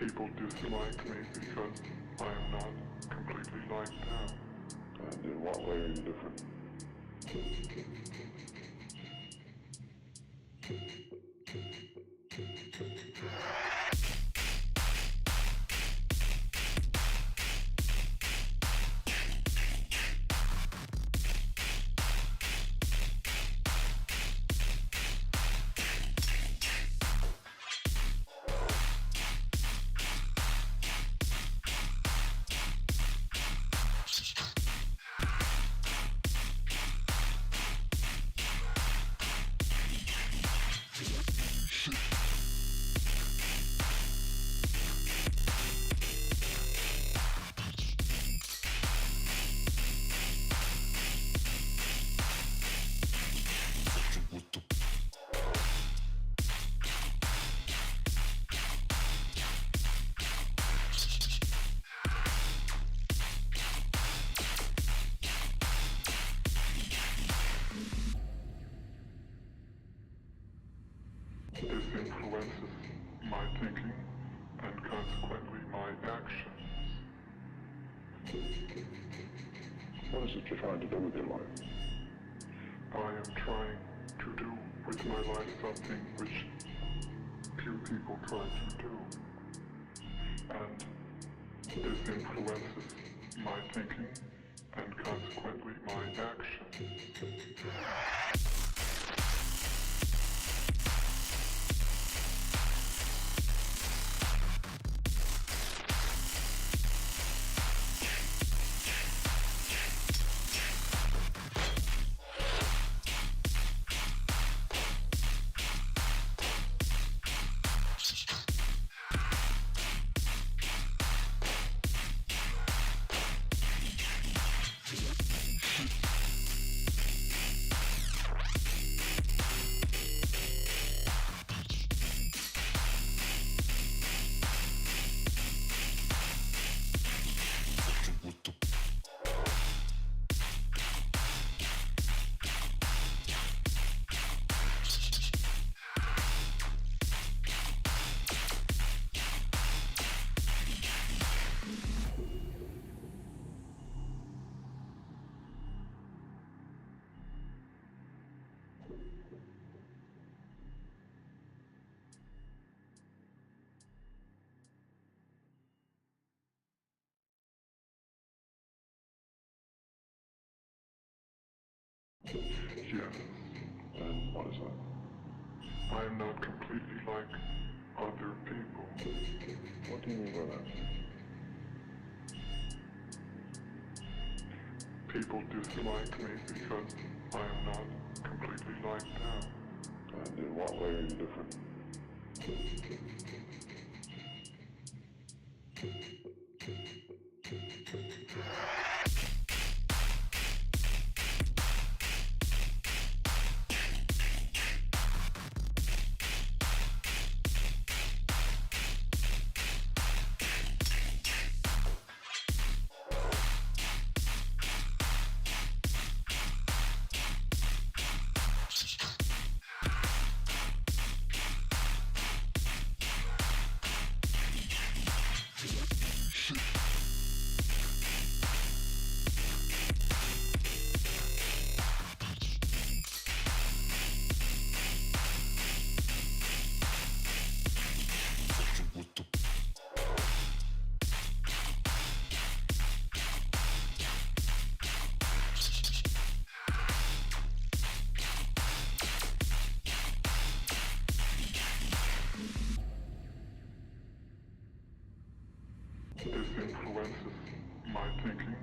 People dislike me because I am not completely like them. And in what way are you different? This influences my thinking and consequently my actions. What is it you're trying to do with your life? I am trying to do with my life something which few people try to do. And this influences my thinking and consequently my actions. Yes. And what is that? I am not completely like other people. What do you mean by that? People dislike me because I am not completely like them. And in what way are you different? This influences my thinking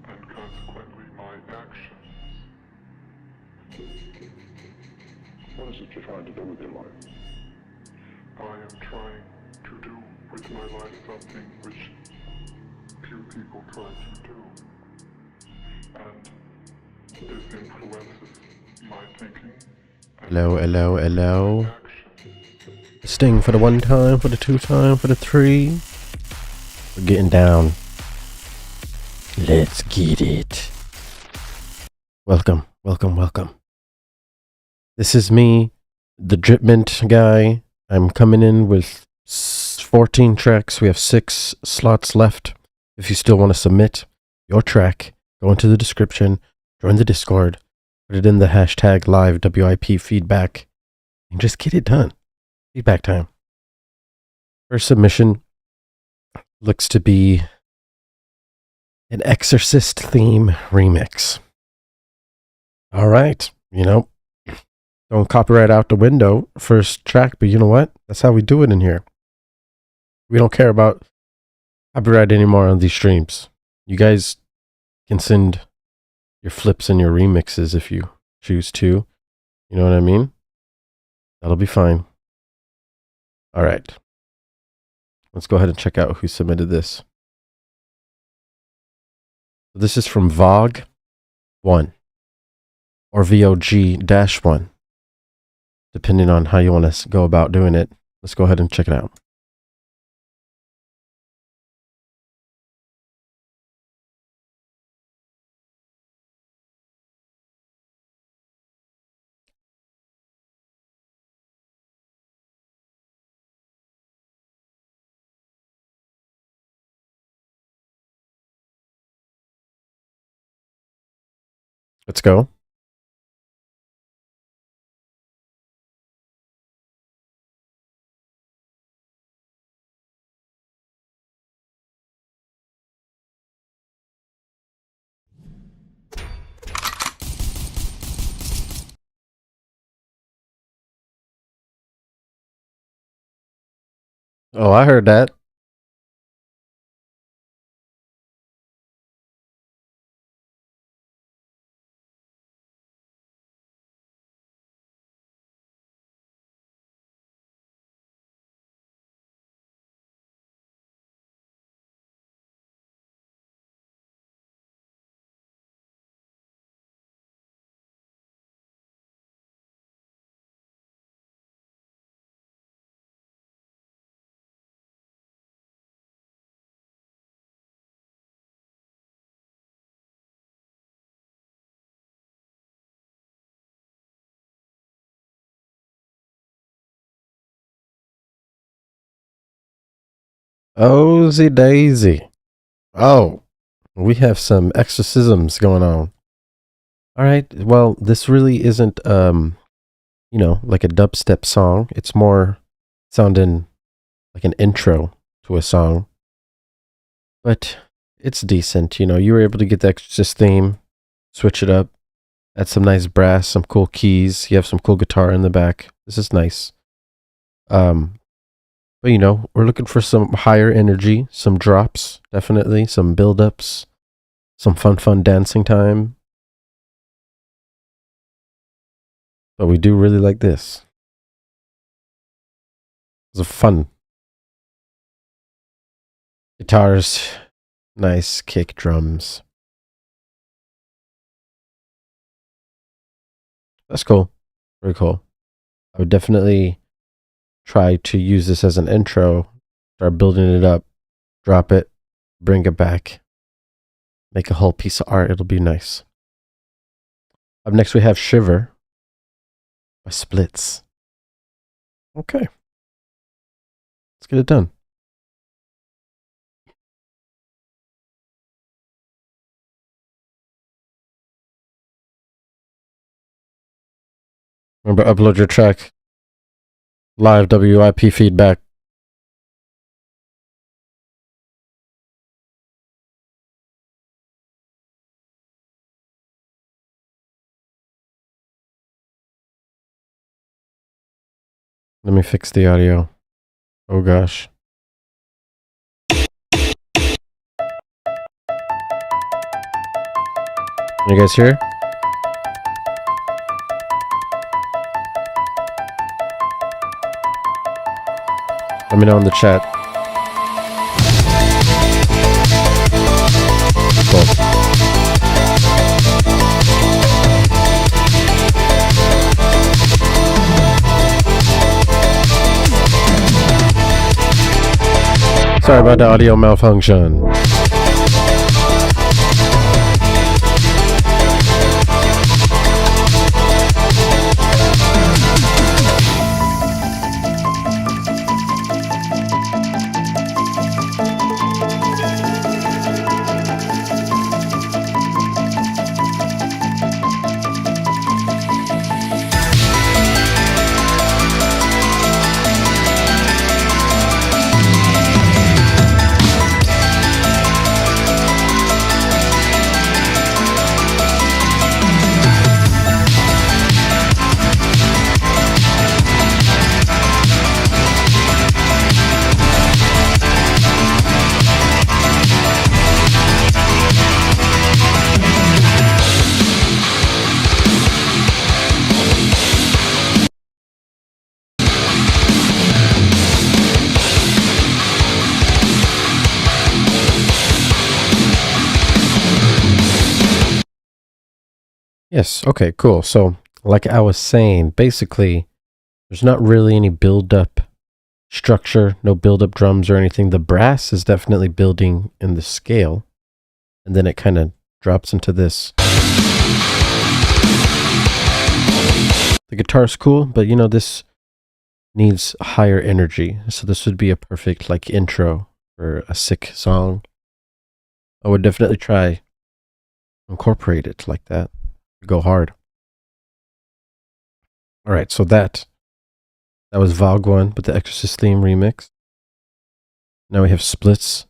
and consequently my actions. What is it you're trying to do with your life? I am trying to do with my life something which few people try to do. And this influences my thinking and Hello, hello, hello. my actions. Sting for the 1 time, for the 2 time, for the 3. We're getting down. Let's get it. Welcome, welcome, welcome. This is me, the Dripment guy. I'm coming in with 14 tracks. We have 6 slots left. If you still want to submit your track, go into the description, join the Discord, put it in the hashtag live WIP feedback, and just get it done. Feedback time. First submission looks to be an Exorcist theme remix. All right, you know, don't copyright out the window first track, but you know what? That's how we do it in here. We don't care about copyright anymore on these streams. You guys can send your flips and your remixes if you choose to. You know what I mean? That'll be fine. All right. Let's go ahead and check out who submitted this. This is from Vog One or VOG-1, depending on how you want to go about doing it. Let's go ahead and check it out. Let's go. Oh, I heard that. Ozy daisy. Oh, we have some exorcisms going on. All right. Well, this really isn't, you know, like a dubstep song. It's more sounding like an intro to a song. But it's decent. You know, you were able to get the Exorcist theme, switch it up, add some nice brass, some cool keys. You have some cool guitar in the back. This is nice. But you know, we're looking for some higher energy, some drops, definitely, some build-ups, some fun dancing time. But we do really like this. It's a fun. Guitars, nice kick drums. That's cool. Very cool. I would definitely try to use this as an intro, start building it up, drop it, bring it back, make a whole piece of art. It'll be nice. Up next we have Shiver by Splits. Okay. Let's get it done. Remember, upload your track. Live WIP feedback. Let me fix the audio. Oh gosh. You guys hear? Let me know in the chat. Cool. Sorry about the audio malfunction. Yes, okay, cool. So, like I was saying, basically, there's not really any build-up structure, no build-up drums or anything. The brass is definitely building in the scale, and then it kind of drops into this. The guitar's cool, but you know, this needs higher energy. So this would be a perfect like intro for a sick song. I would definitely try incorporate it like that. Go hard. All right, so that was Vog One with the Exorcist theme remix. Now we have Splits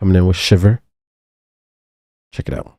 coming in with Shiver. Check it out.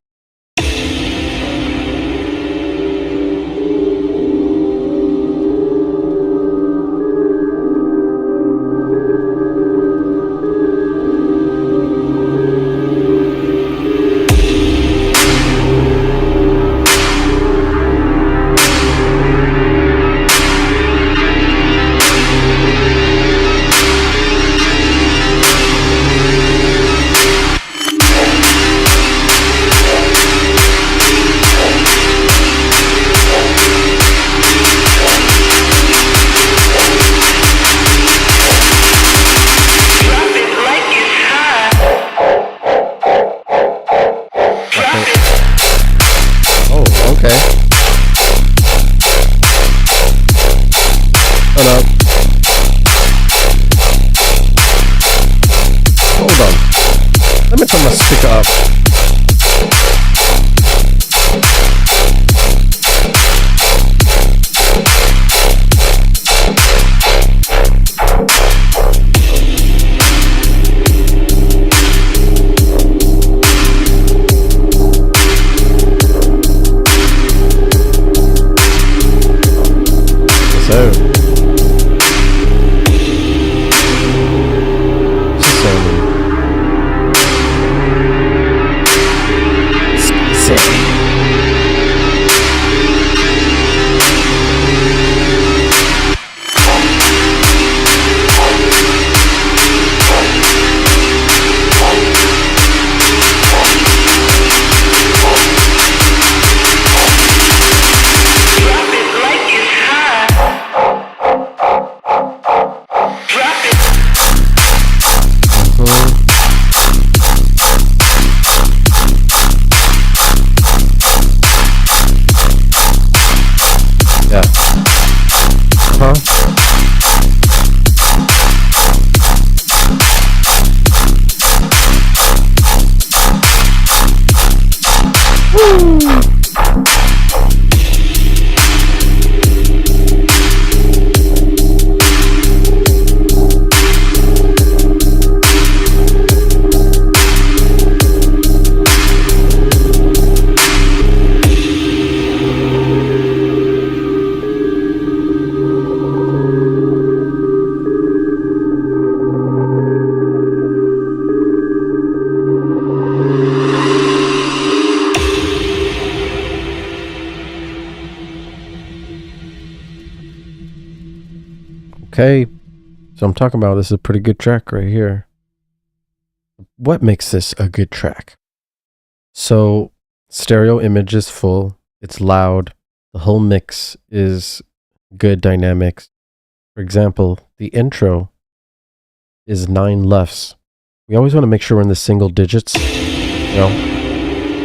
Okay, so I'm talking about this is a pretty good track right here. What makes this a good track? So, stereo image is full, it's loud, the whole mix is good dynamics. For example, the intro is 9 lefts. We always want to make sure we're in the single digits, you know,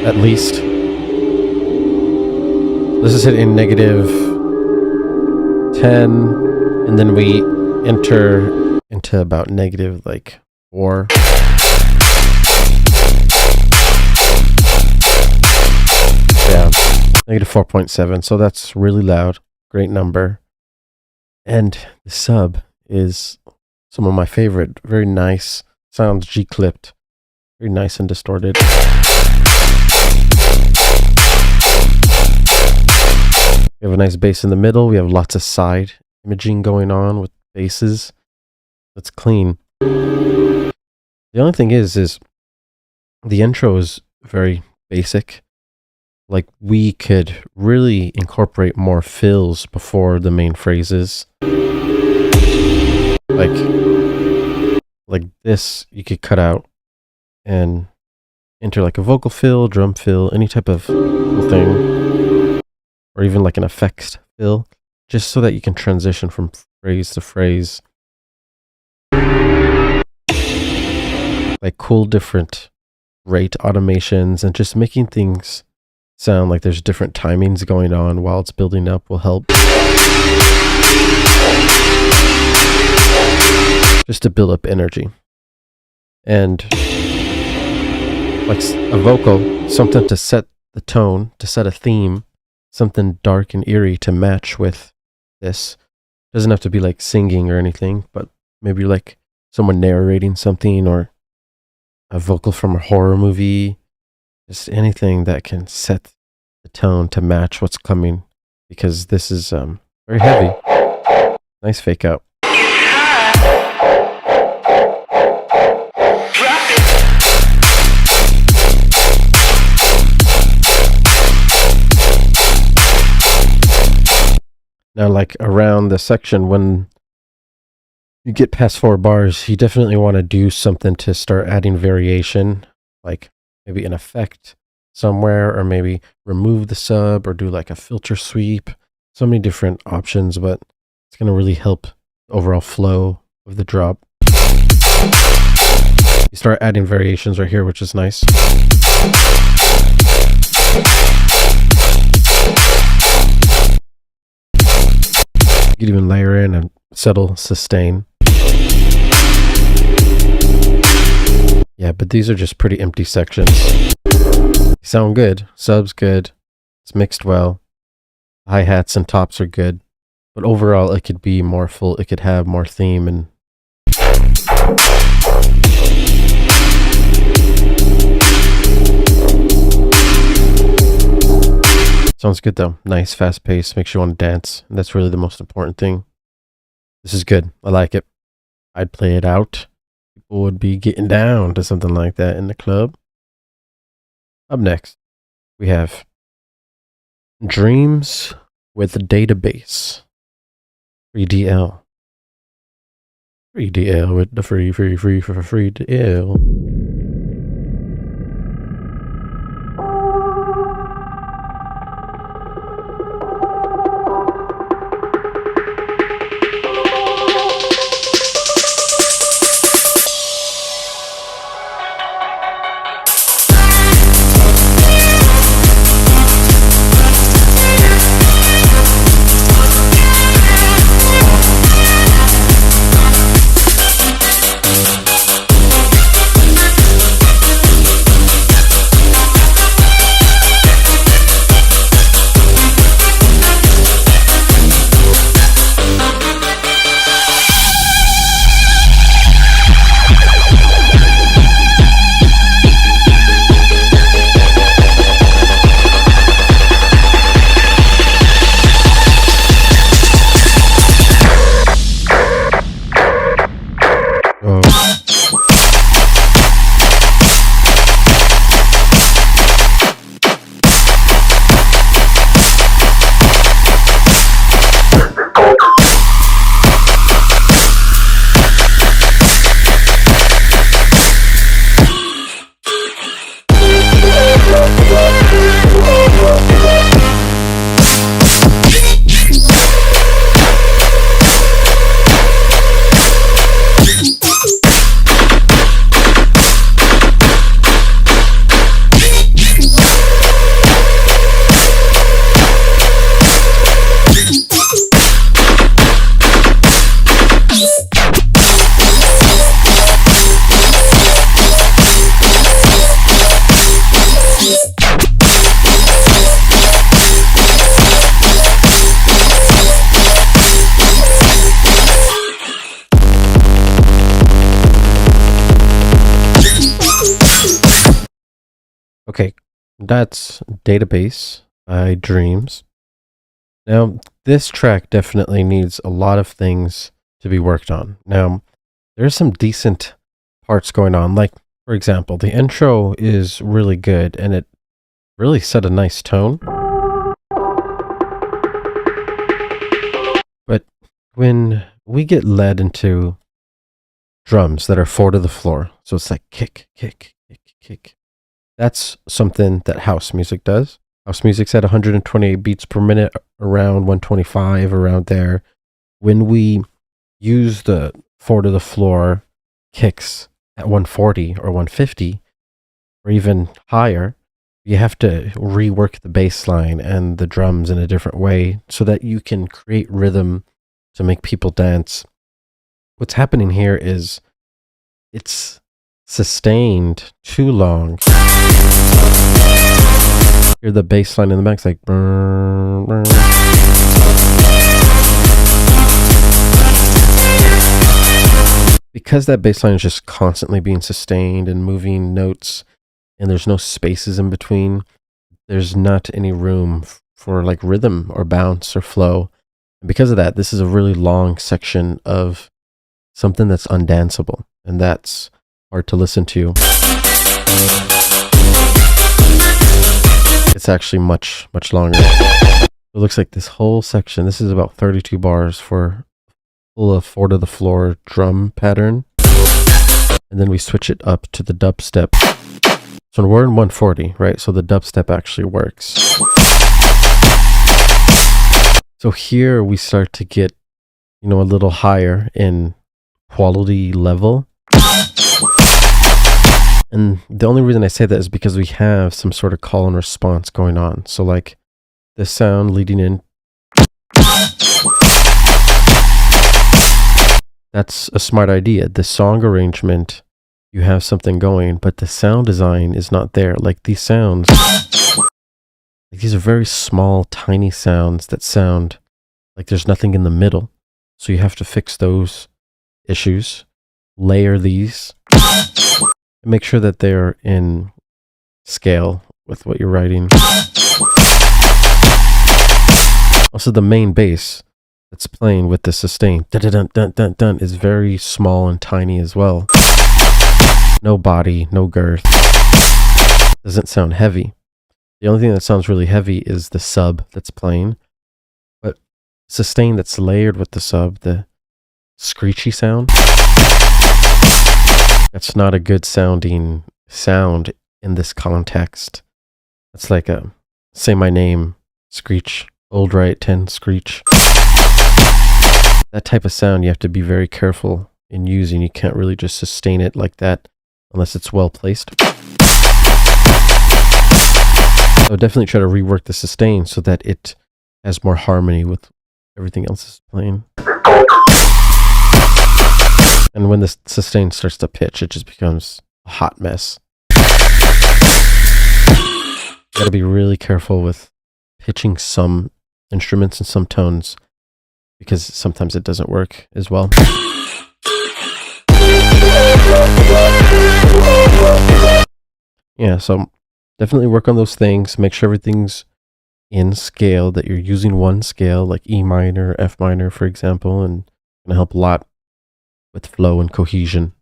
at least. This is hitting negative 10. And then we enter into about negative like 4. Yeah, negative 4.7. So that's really loud. Great number. And the sub is some of my favorite. Very nice. Sounds G-clipped. Very nice and distorted. We have a nice bass in the middle. We have lots of side imaging going on with basses. That's clean. The only thing is the intro is very basic. Like, we could really incorporate more fills before the main phrases. Like this, you could cut out and enter like a vocal fill, drum fill, any type of thing. or even like an effects fill, just so that you can transition from phrase to phrase. Like cool different rate automations and just making things sound like there's different timings going on while it's building up will help. Just to build up energy. And like a vocal, something to set the tone, to set a theme, something dark and eerie to match with this. Doesn't have to be like singing or anything, but maybe like someone narrating something or a vocal from a horror movie. Just anything that can set the tone to match what's coming, because this is very heavy. Nice fake out. Now, like around the section, when you get past 4 bars, you definitely want to do something to start adding variation, like maybe an effect somewhere, or maybe remove the sub or do like a filter sweep. So many different options, but it's going to really help the overall flow of the drop. You start adding variations right here, which is nice. You could even layer in a subtle sustain. Yeah, but these are just pretty empty sections. They sound good. Sub's good. It's mixed well. Hi-hats and tops are good. But overall, it could be more full. It could have more theme and... Sounds good though. Nice, fast pace. Makes you want to dance. And that's really the most important thing. This is good. I like it. I'd play it out. People would be getting down to something like that in the club. Up next, we have Dreams with Database. Free DL. Free DL with the free DL. Okay, that's Database by Dreams. Now, this track definitely needs a lot of things to be worked on. Now, there's some decent parts going on. Like, for example, the intro is really good and it really set a nice tone. But when we get led into drums that are 4 to the floor, so it's like kick, kick, kick, kick. That's something that house music does. House music's at 128 beats per minute, around 125, around there. When we use the 4 to the floor kicks at 140 or 150, or even higher, you have to rework the bass line and the drums in a different way so that you can create rhythm to make people dance. What's happening here is it's sustained too long. Hear the bass line in the back, it's like brr, brr. Because that bass line is just constantly being sustained and moving notes, and there's no spaces in between, there's not any room for like rhythm or bounce or flow. And because of that, this is a really long section of something that's undanceable, and that's hard to listen to. It's actually much longer. It looks like this whole section, this is about 32 bars for full of 4 to the floor drum pattern, and then we switch it up to the dubstep. So we're in 140, right? So the dubstep actually works. So here we start to get, you know, a little higher in quality level. And the only reason I say that is because we have some sort of call and response going on. So like the sound leading in, that's a smart idea. The song arrangement, you have something going, but the sound design is not there. Like these sounds, like these are very small, tiny sounds that sound like there's nothing in the middle. So you have to fix those issues, layer these, and make sure that they're in scale with what you're writing. Also, the main bass that's playing with the sustain dun, dun, dun, dun, dun, is very small and tiny as well. No body, no girth. Doesn't sound heavy. The only thing that sounds really heavy is the sub that's playing. But sustain that's layered with the sub, the screechy sound, that's not a good sounding sound in this context. It's like a say my name, screech, old right 10 screech. That type of sound you have to be very careful in using. You can't really just sustain it like that unless it's well placed. So definitely try to rework the sustain so that it has more harmony with everything else is playing. And when the sustain starts to pitch, it just becomes a hot mess. You gotta be really careful with pitching some instruments and some tones, because sometimes it doesn't work as well. Yeah, so definitely work on those things. Make sure everything's in scale, that you're using one scale, like E minor, F minor, for example, and it's gonna help a lot with flow and cohesion.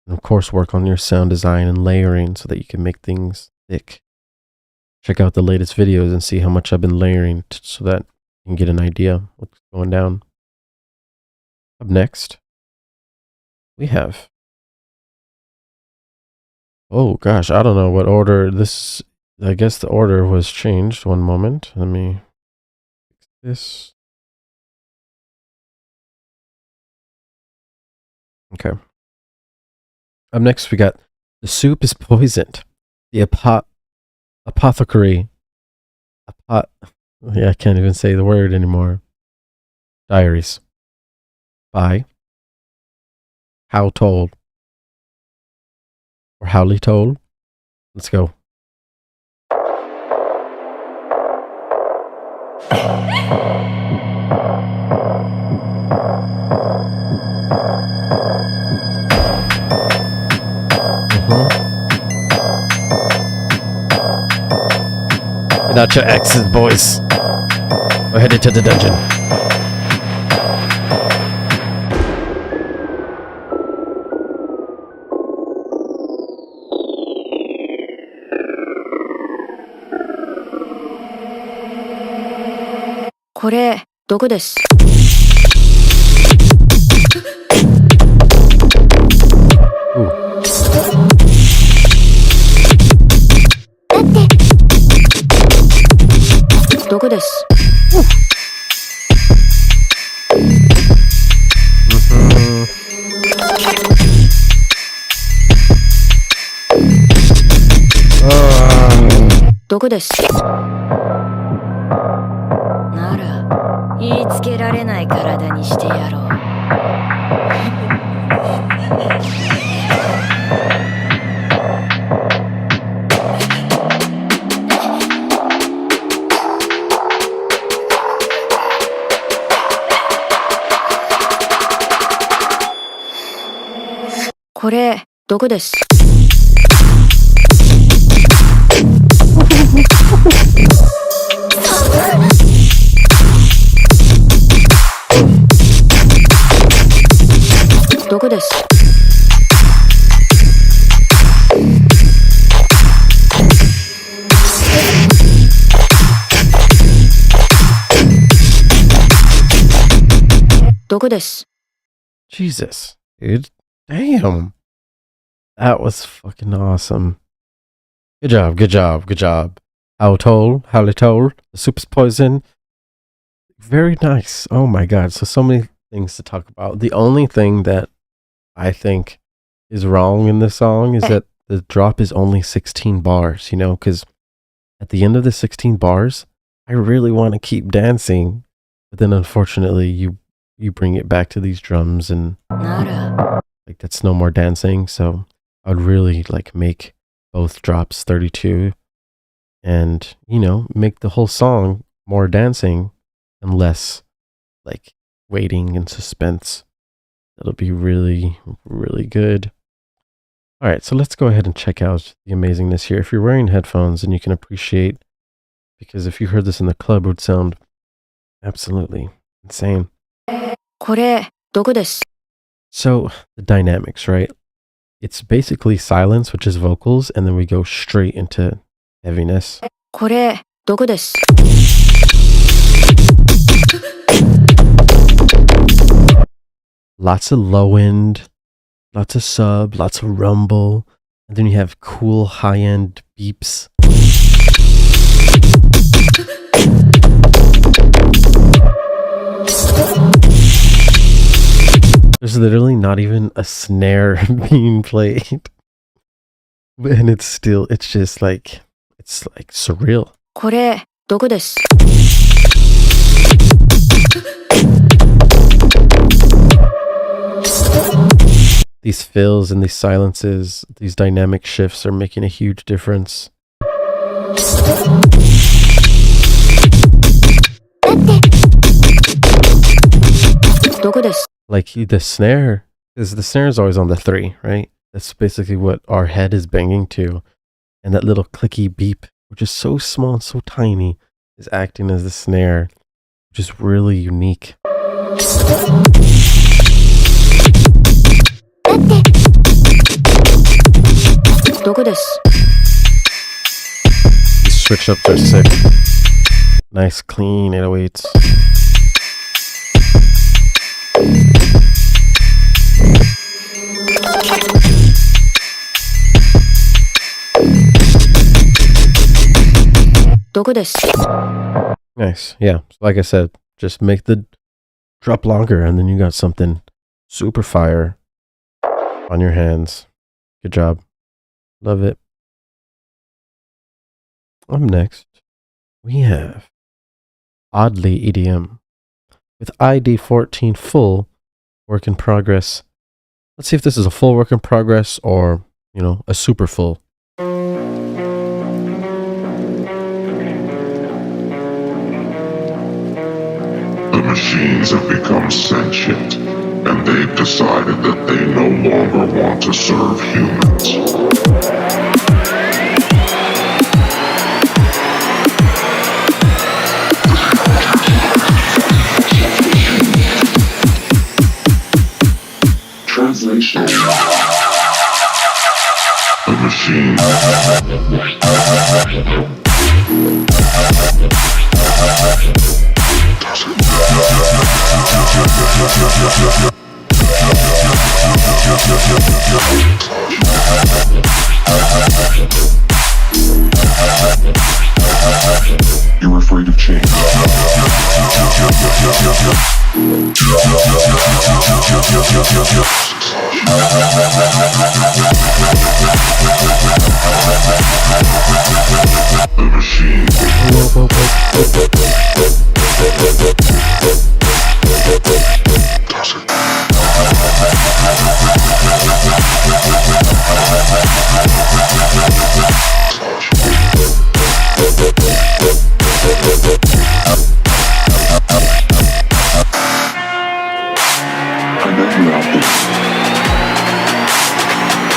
And of course, work on your sound design and layering so that you can make things thick. Check out the latest videos and see how much I've been layering so that you can get an idea what's going down. Up next, we have, oh gosh, I don't know what order this, I guess the order was changed. One moment, let me fix this. Okay. Up next, we got The Soup is Poisoned. The Apothecary. Yeah, I can't even say the word anymore. Diaries. By Howlytall. Or Howlytall. Let's go. Without your ex's, boys. We're headed to the dungeon. This毒です。どこです。なら言いつけられない体にしてやろう。これどこです。どこです。どこです。 Jesus, dude. Damn. That was fucking awesome. Good job, good job, good job. Howlytall, the soup's poison. Very nice. Oh my god, so many things to talk about. The only thing that I think is wrong in this song is that the drop is only 16 bars, you know, because at the end of the 16 bars, I really want to keep dancing, but then unfortunately you bring it back to these drums and like that's no more dancing. So I'd really like make both drops 32 and, you know, make the whole song more dancing and less like waiting and suspense. That'll be really, really good. All right, so let's go ahead and check out the amazingness here. If you're wearing headphones, and you can appreciate, because if you heard this in the club, it would sound absolutely insane. これどこです。 So the dynamics, right? It's basically silence, which is vocals, and then we go straight into heaviness. これどこです。 Lots of low end, lots of sub, lots of rumble, and then you have cool high end beeps. There's literally not even a snare being played. And it's just like, it's like surreal. これどこです。 These fills and these silences, these dynamic shifts are making a huge difference. Like the snare is always on the 3, right? That's basically what our head is banging to. And that little clicky beep, which is so small and so tiny, is acting as the snare, which is really unique. These switch ups are sick. Nice clean 808s. Nice. Yeah. So like I said, just make the drop longer and then you got something super fire on your hands. Good job. Love it. Up next, we have Oddly EDM with ID 14 full work in progress. Let's see if this is a full work in progress or, you know, a super full. The machines have become sentient, and they've decided that they no longer want to serve humans. Translation. The machine. You're afraid of change. The I know you're out there.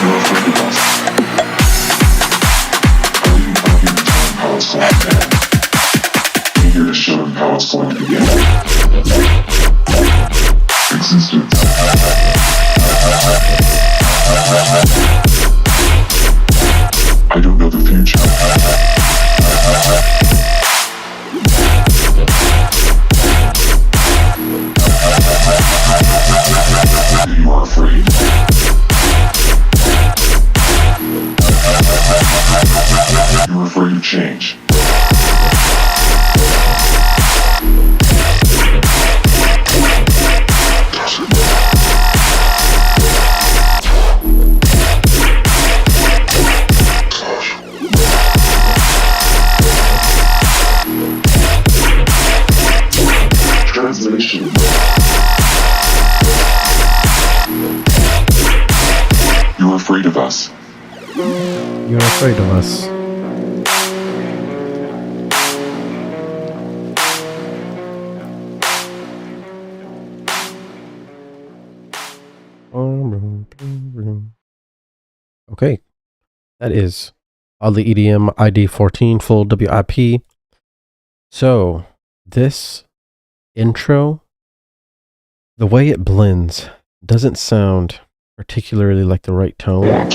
You're afraid of us. I'm here to tell him how it's going to end. I'm here to show him how it's going to begin. Existence. I don't know the future. You are afraid. You're afraid of change. Translation. You're afraid of us. You're afraid of us. Okay, that is Oddly EDM ID 14 full WIP. So this intro, the way it blends doesn't sound particularly like the right tone.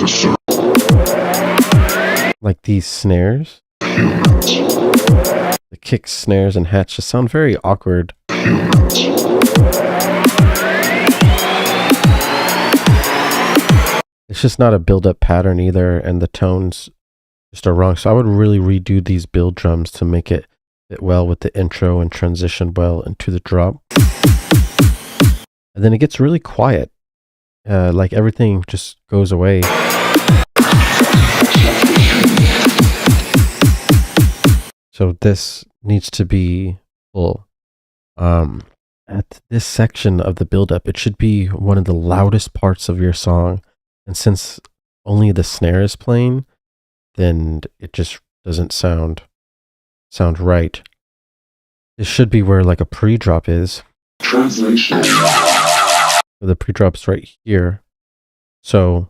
Like these snares, the kicks, snares, and hats just sound very awkward. It's just not a build-up pattern either, and the tones just are wrong. So I would really redo these build drums to make it fit well with the intro and transition well into the drop. And then it gets really quiet. Like everything just goes away. So this needs to be full. At this section of the build-up, it should be one of the loudest parts of your song. And since only the snare is playing, then it just doesn't sound right. This should be where like a pre-drop is. Translation. The pre-drop's right here. So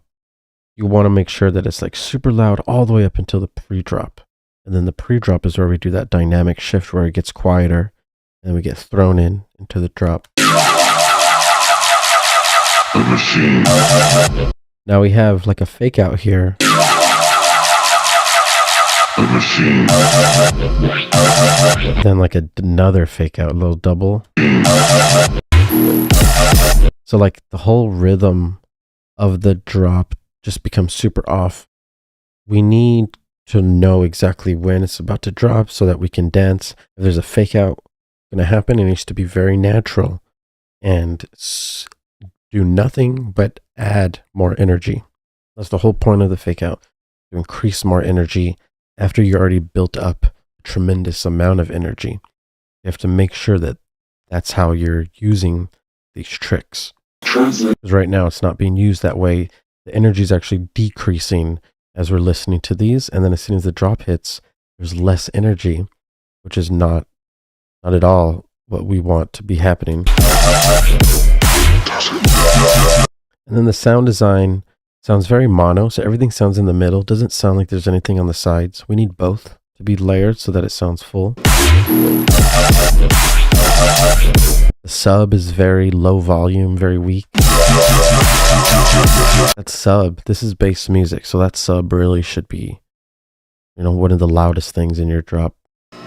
you want to make sure that it's like super loud all the way up until the pre-drop. And then the pre-drop is where we do that dynamic shift where it gets quieter and we get thrown into the drop. The machine. Now we have like a fake out here. The machine. Then like another fake out, a little double. So like the whole rhythm of the drop just becomes super off. We need to know exactly when it's about to drop so that we can dance. If there's a fake out going to happen, it needs to be very natural and do nothing but add more energy. That's the whole point of the fake out, to increase more energy after you already built up a tremendous amount of energy. You have to make sure that that's how you're using these tricks. Because right now it's not being used that way. The energy is actually decreasing as we're listening to these, and then as soon as the drop hits, there's less energy, which is not at all what we want to be happening. And then the sound design sounds very mono, so everything sounds in the middle. Doesn't sound like there's anything on the sides. We need both to be layered so that it sounds full. The sub is very low volume, very weak. That sub, this is bass music, so that sub really should be, one of the loudest things in your drop. And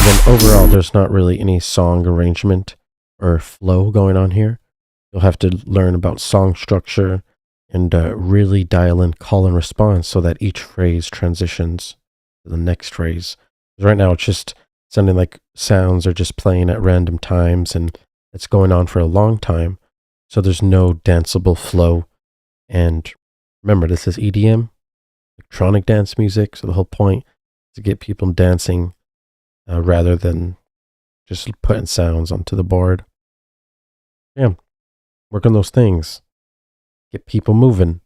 then overall, there's not really any song arrangement or flow going on here. You'll have to learn about song structure and really dial in call and response so that each phrase transitions to the next phrase. Right now, it's just sounding like sounds are just playing at random times, and it's going on for a long time. So there's no danceable flow. And remember, this is EDM, electronic dance music. So the whole point is to get people dancing rather than just putting sounds onto the board. Yeah, work on those things. Get people moving.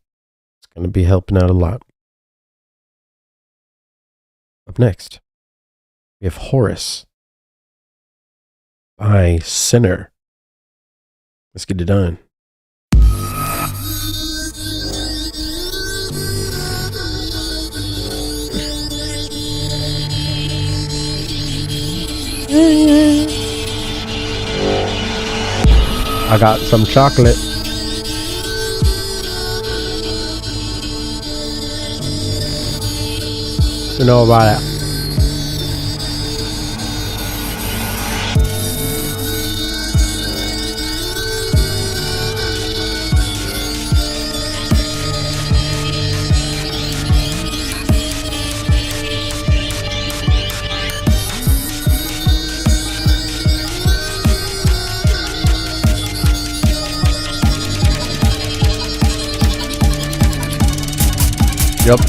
It's going to be helping out a lot. Up next, we have Horus. by Sinner. Let's get it done. I got some chocolate. You know about it. Yep.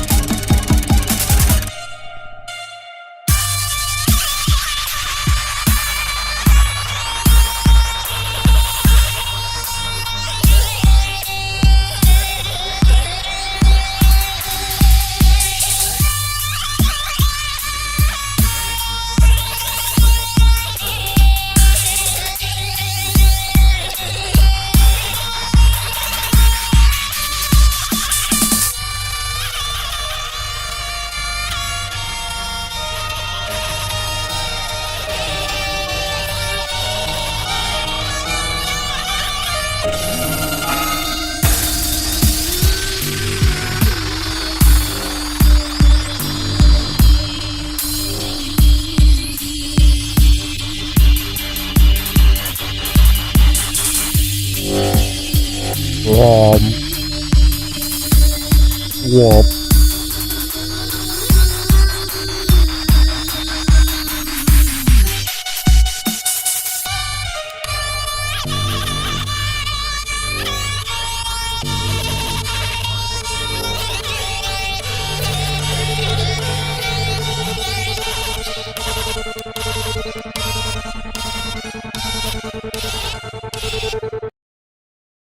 Womp.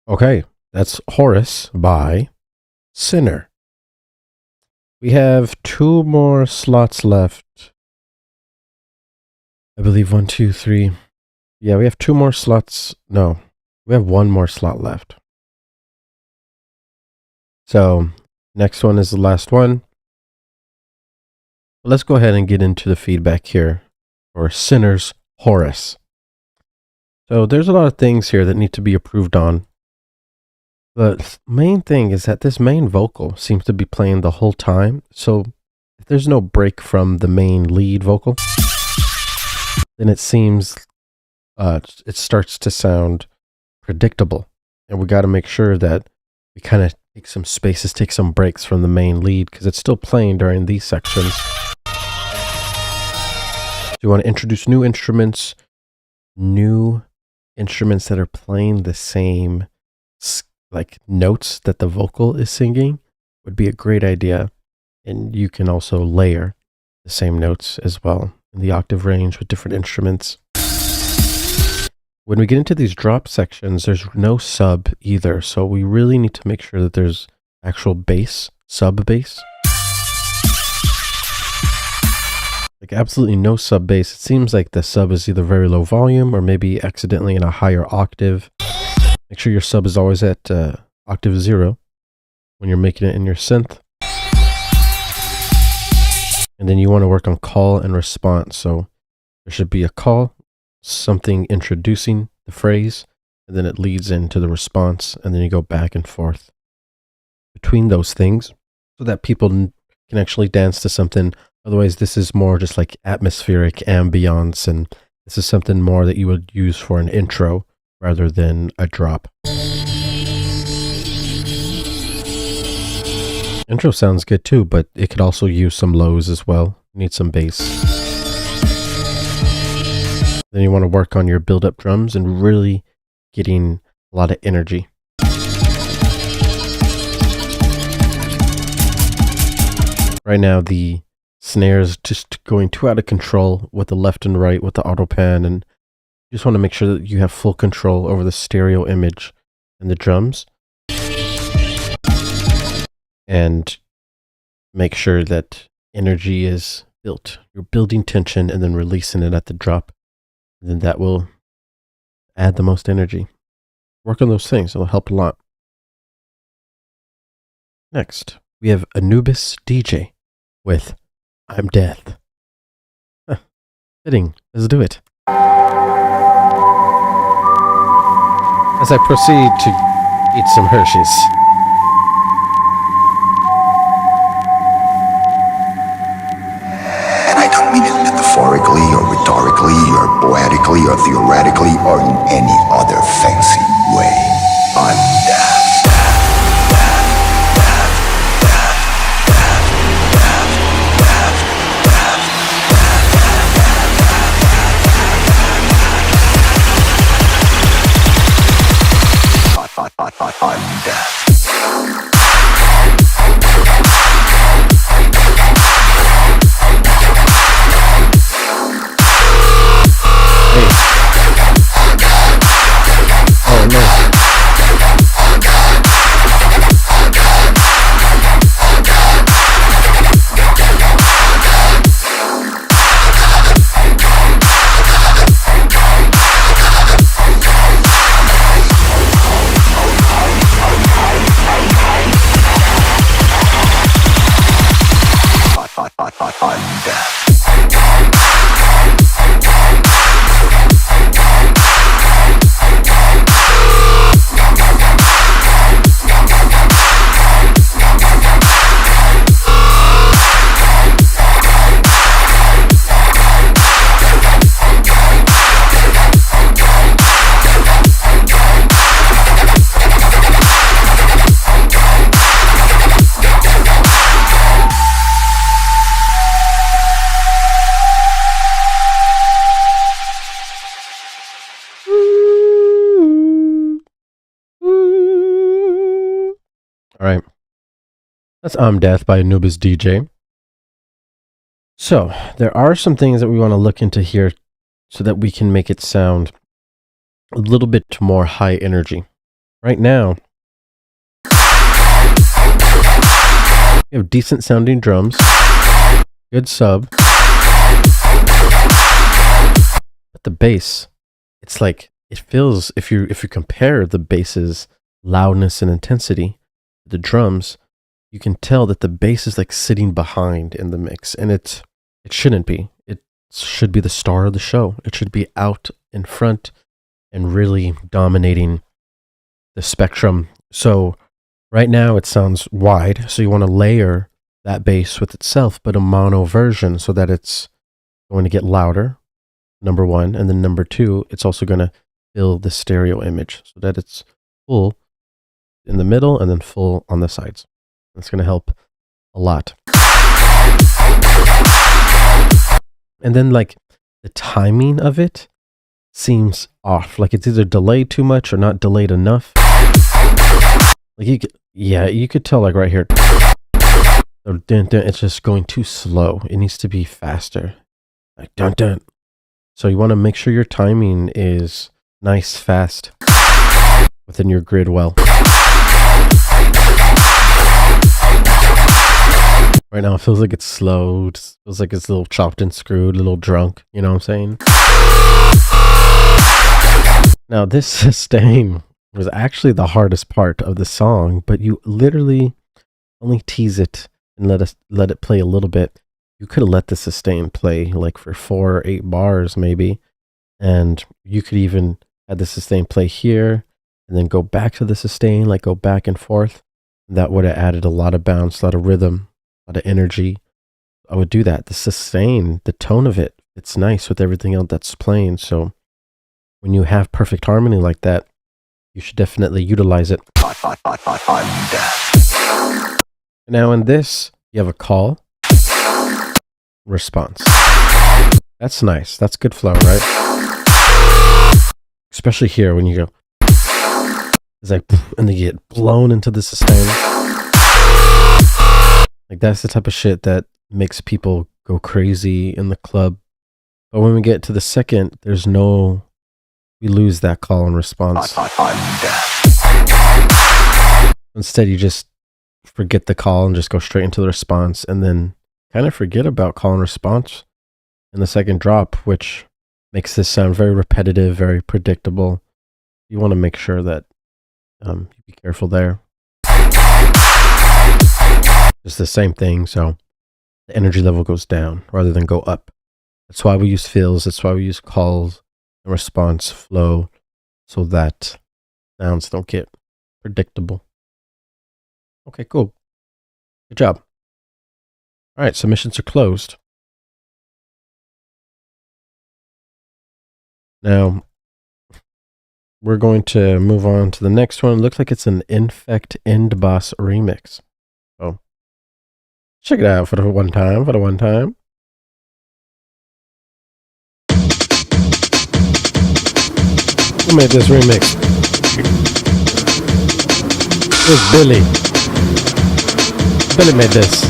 Okay, that's Horus by Sinner. We have 2 more slots left. I believe 1, 2, 3. Yeah, we have 2 more slots. No, we have 1 more slot left. So, next one is the last one. Let's go ahead and get into the feedback here for Sinner's Horus. So, there's a lot of things here that need to be approved on. The main thing is that this main vocal seems to be playing the whole time. So if there's no break from the main lead vocal, then it seems it starts to sound predictable. And we got to make sure that we kind of take some spaces, take some breaks from the main lead because it's still playing during these sections. So you want to introduce new instruments that are playing the same like notes that the vocal is singing would be a great idea. And you can also layer the same notes as well in the octave range with different instruments. When we get into these drop sections, there's no sub either. So we really need to make sure that there's actual bass, sub bass. Like absolutely no sub bass. It seems like the sub is either very low volume or maybe accidentally in a higher octave. Make sure your sub is always at octave 0 when you're making it in your synth. And then you want to work on call and response. So there should be a call, something introducing the phrase, and then it leads into the response, and then you go back and forth between those things so that people can actually dance to something. Otherwise, this is more just like atmospheric ambiance, and this is something more that you would use for an intro rather than a drop. Intro sounds good too, but it could also use some lows as well. Need some bass. Then you want to work on your build-up drums and really getting a lot of energy. Right now, the snare is just going too out of control with the left and right with the auto pan, and you just want to make sure that you have full control over the stereo image and the drums. And make sure that energy is built. You're building tension and then releasing it at the drop. And then that will add the most energy. Work on those things. It'll help a lot. Next, we have Anubis DJ with I'm Death. Huh. Fitting. Let's do it. As I proceed to eat some Hershey's. And I don't mean it metaphorically or rhetorically or poetically or theoretically or in any other fancy way. I'm death. I'm death. Oh no. I'm death. All right. That's I'm Death by Anubis DJ. So there are some things that we want to look into here so that we can make it sound a little bit more high energy. Right now, we have decent sounding drums, good sub, but the bass, it's like, it feels, if you compare the bass's loudness and intensity, the drums, you can tell that the bass is like sitting behind in the mix, and it shouldn't be. It should be the star of the show. It should be out in front and really dominating the spectrum. So right now it sounds wide, so you want to layer that bass with itself, but a mono version so that it's going to get louder, number one, and then number two, it's also going to fill the stereo image so that it's full in the middle and then full on the sides. That's going to help a lot. And then like the timing of it seems off. Like it's either delayed too much or not delayed enough. Like you could tell like right here. It's just going too slow. It needs to be faster. Like dun dun. So you want to make sure your timing is nice, fast within your grid well. Right now it feels like it's slow. It feels like it's a little chopped and screwed, a little drunk. You know what I'm saying? Now this sustain was actually the hardest part of the song, but you literally only tease it and let it play a little bit. You could have let the sustain play like for 4 or 8 bars maybe, and you could even have the sustain play here and then go back to the sustain, like go back and forth. That would have added a lot of bounce, a lot of rhythm, a lot of energy. I would do that. The sustain, the tone of it, it's nice with everything else that's playing. So when you have perfect harmony like that, you should definitely utilize it. Now in this, you have a call, response. That's nice. That's good flow, right? Especially here when you go, it's like, and then you get blown into the sustain. Like that's the type of shit that makes people go crazy in the club. But when we get to the second, we lose that call and response. Instead, you just forget the call and just go straight into the response, and then kind of forget about call and response in the second drop, which makes this sound very repetitive, very predictable. You want to make sure that you be careful there. It's the same thing, so the energy level goes down rather than go up. That's why we use fills. That's why we use calls and response flow, so that sounds don't get predictable. Okay, cool. Good job. All right, submissions are closed. Now, we're going to move on to the next one. Looks like it's an Infect End Boss remix. So, check it out for the one time. Who made this remix? It was Billy. Billy made this.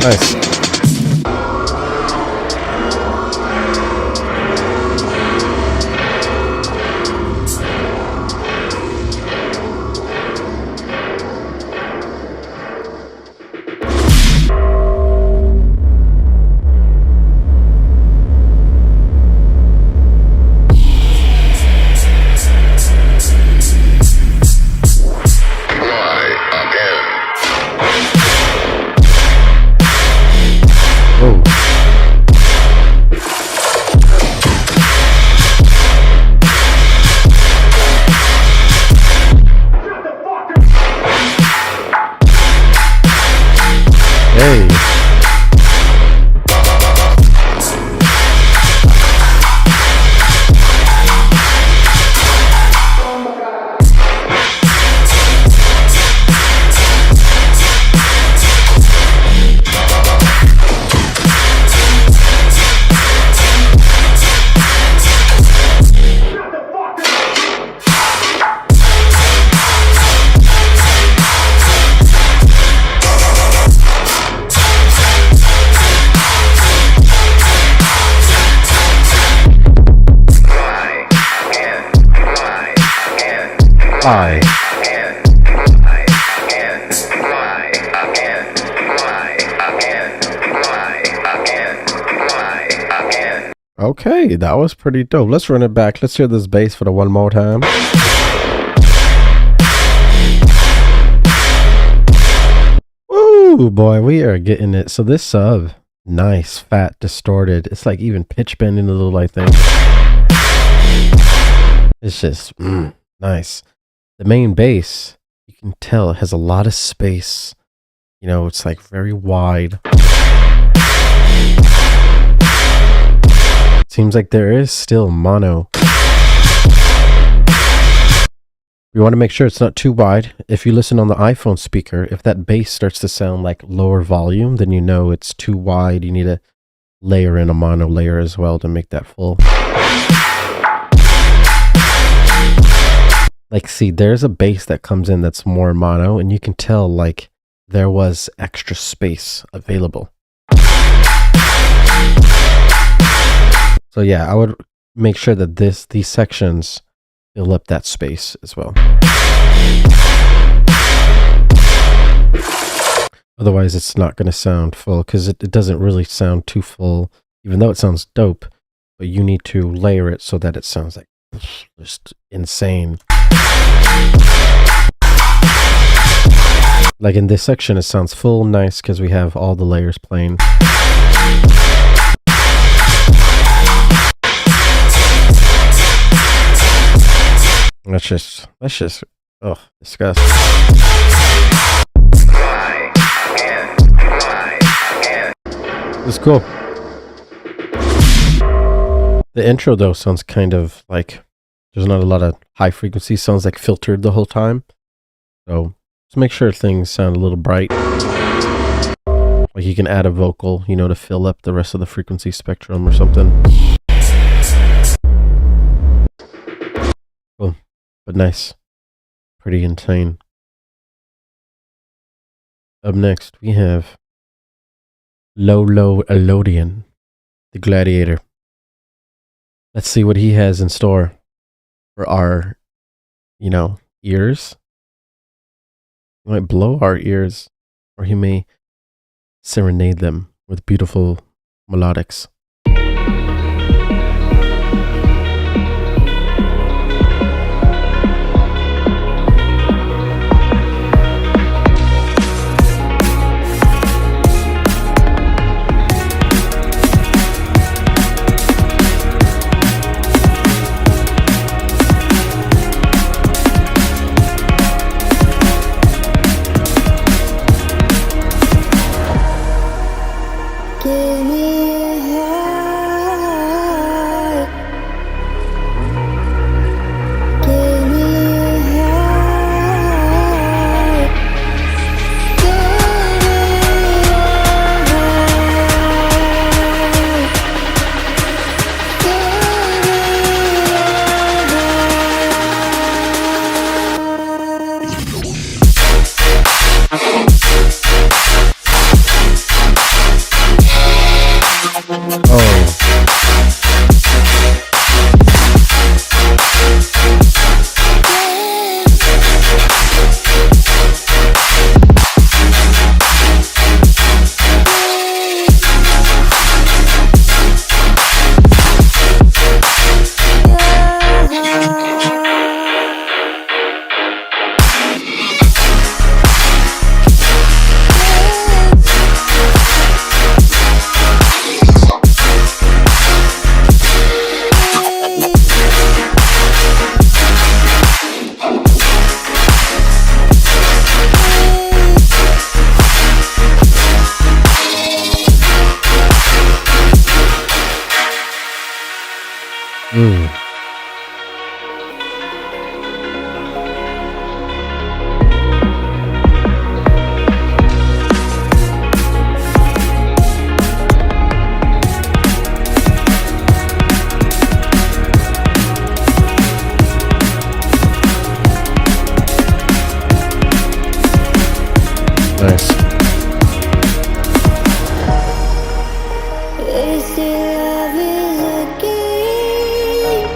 Nice. Okay, that was pretty dope. Let's run it back. Let's hear this bass for the one more time. Woo, boy, we are getting it. So this sub, nice, fat, distorted. It's like even pitch bending a little, I think. It's just nice. The main bass, you can tell it has a lot of space. You know, it's like very wide. Seems like there is still mono. We want to make sure it's not too wide. If you listen on the iPhone speaker, if that bass starts to sound like lower volume, then you know it's too wide. You need to layer in a mono layer as well to make that full. Like, see, there's a bass that comes in that's more mono, and you can tell like there was extra space available. So yeah, I would make sure that these sections fill up that space as well. Otherwise, it's not going to sound full, because it doesn't really sound too full, even though it sounds dope. But you need to layer it so that it sounds like just insane. Like in this section, it sounds full, nice, because we have all the layers playing. That's just, oh, disgusting. It's cool. The intro though sounds kind of like there's not a lot of high frequency. Sounds like filtered the whole time. So just make sure things sound a little bright. Like you can add a vocal, you know, to fill up the rest of the frequency spectrum or something. Cool. But nice. Pretty insane. Up next, we have Lodan, the Gladiator. Let's see what he has in store for our, you know, ears. He might blow our ears, or he may serenade them with beautiful melodics. Nice. They say love is a game.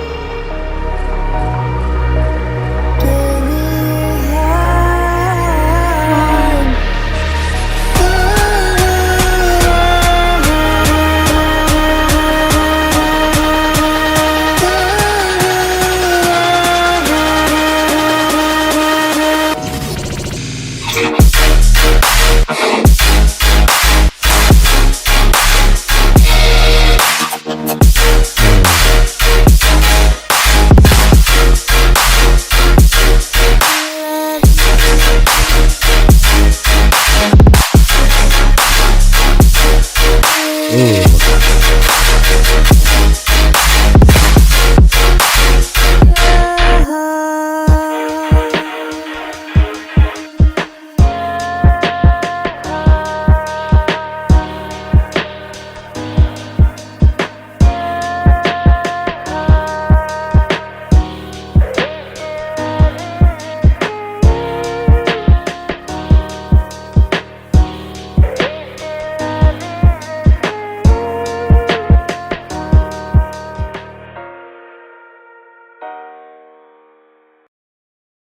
Give me your heart.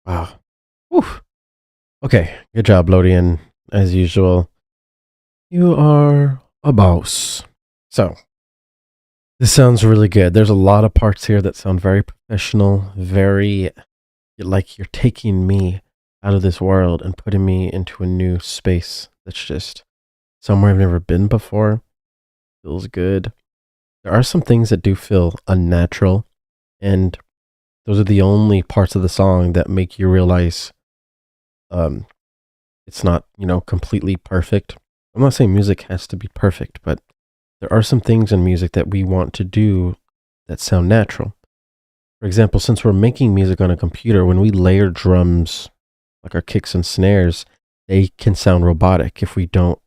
Wow. Whew. Okay, good job, Lodan. As usual, you are a boss. So, this sounds really good. There's a lot of parts here that sound very professional, very like you're taking me out of this world and putting me into a new space that's just somewhere I've never been before. Feels good. There are some things that do feel unnatural, and those are the only parts of the song that make you realize it's not, completely perfect. I'm not saying music has to be perfect, but there are some things in music that we want to do that sound natural. For example, since we're making music on a computer, when we layer drums, like our kicks and snares, they can sound robotic if we don't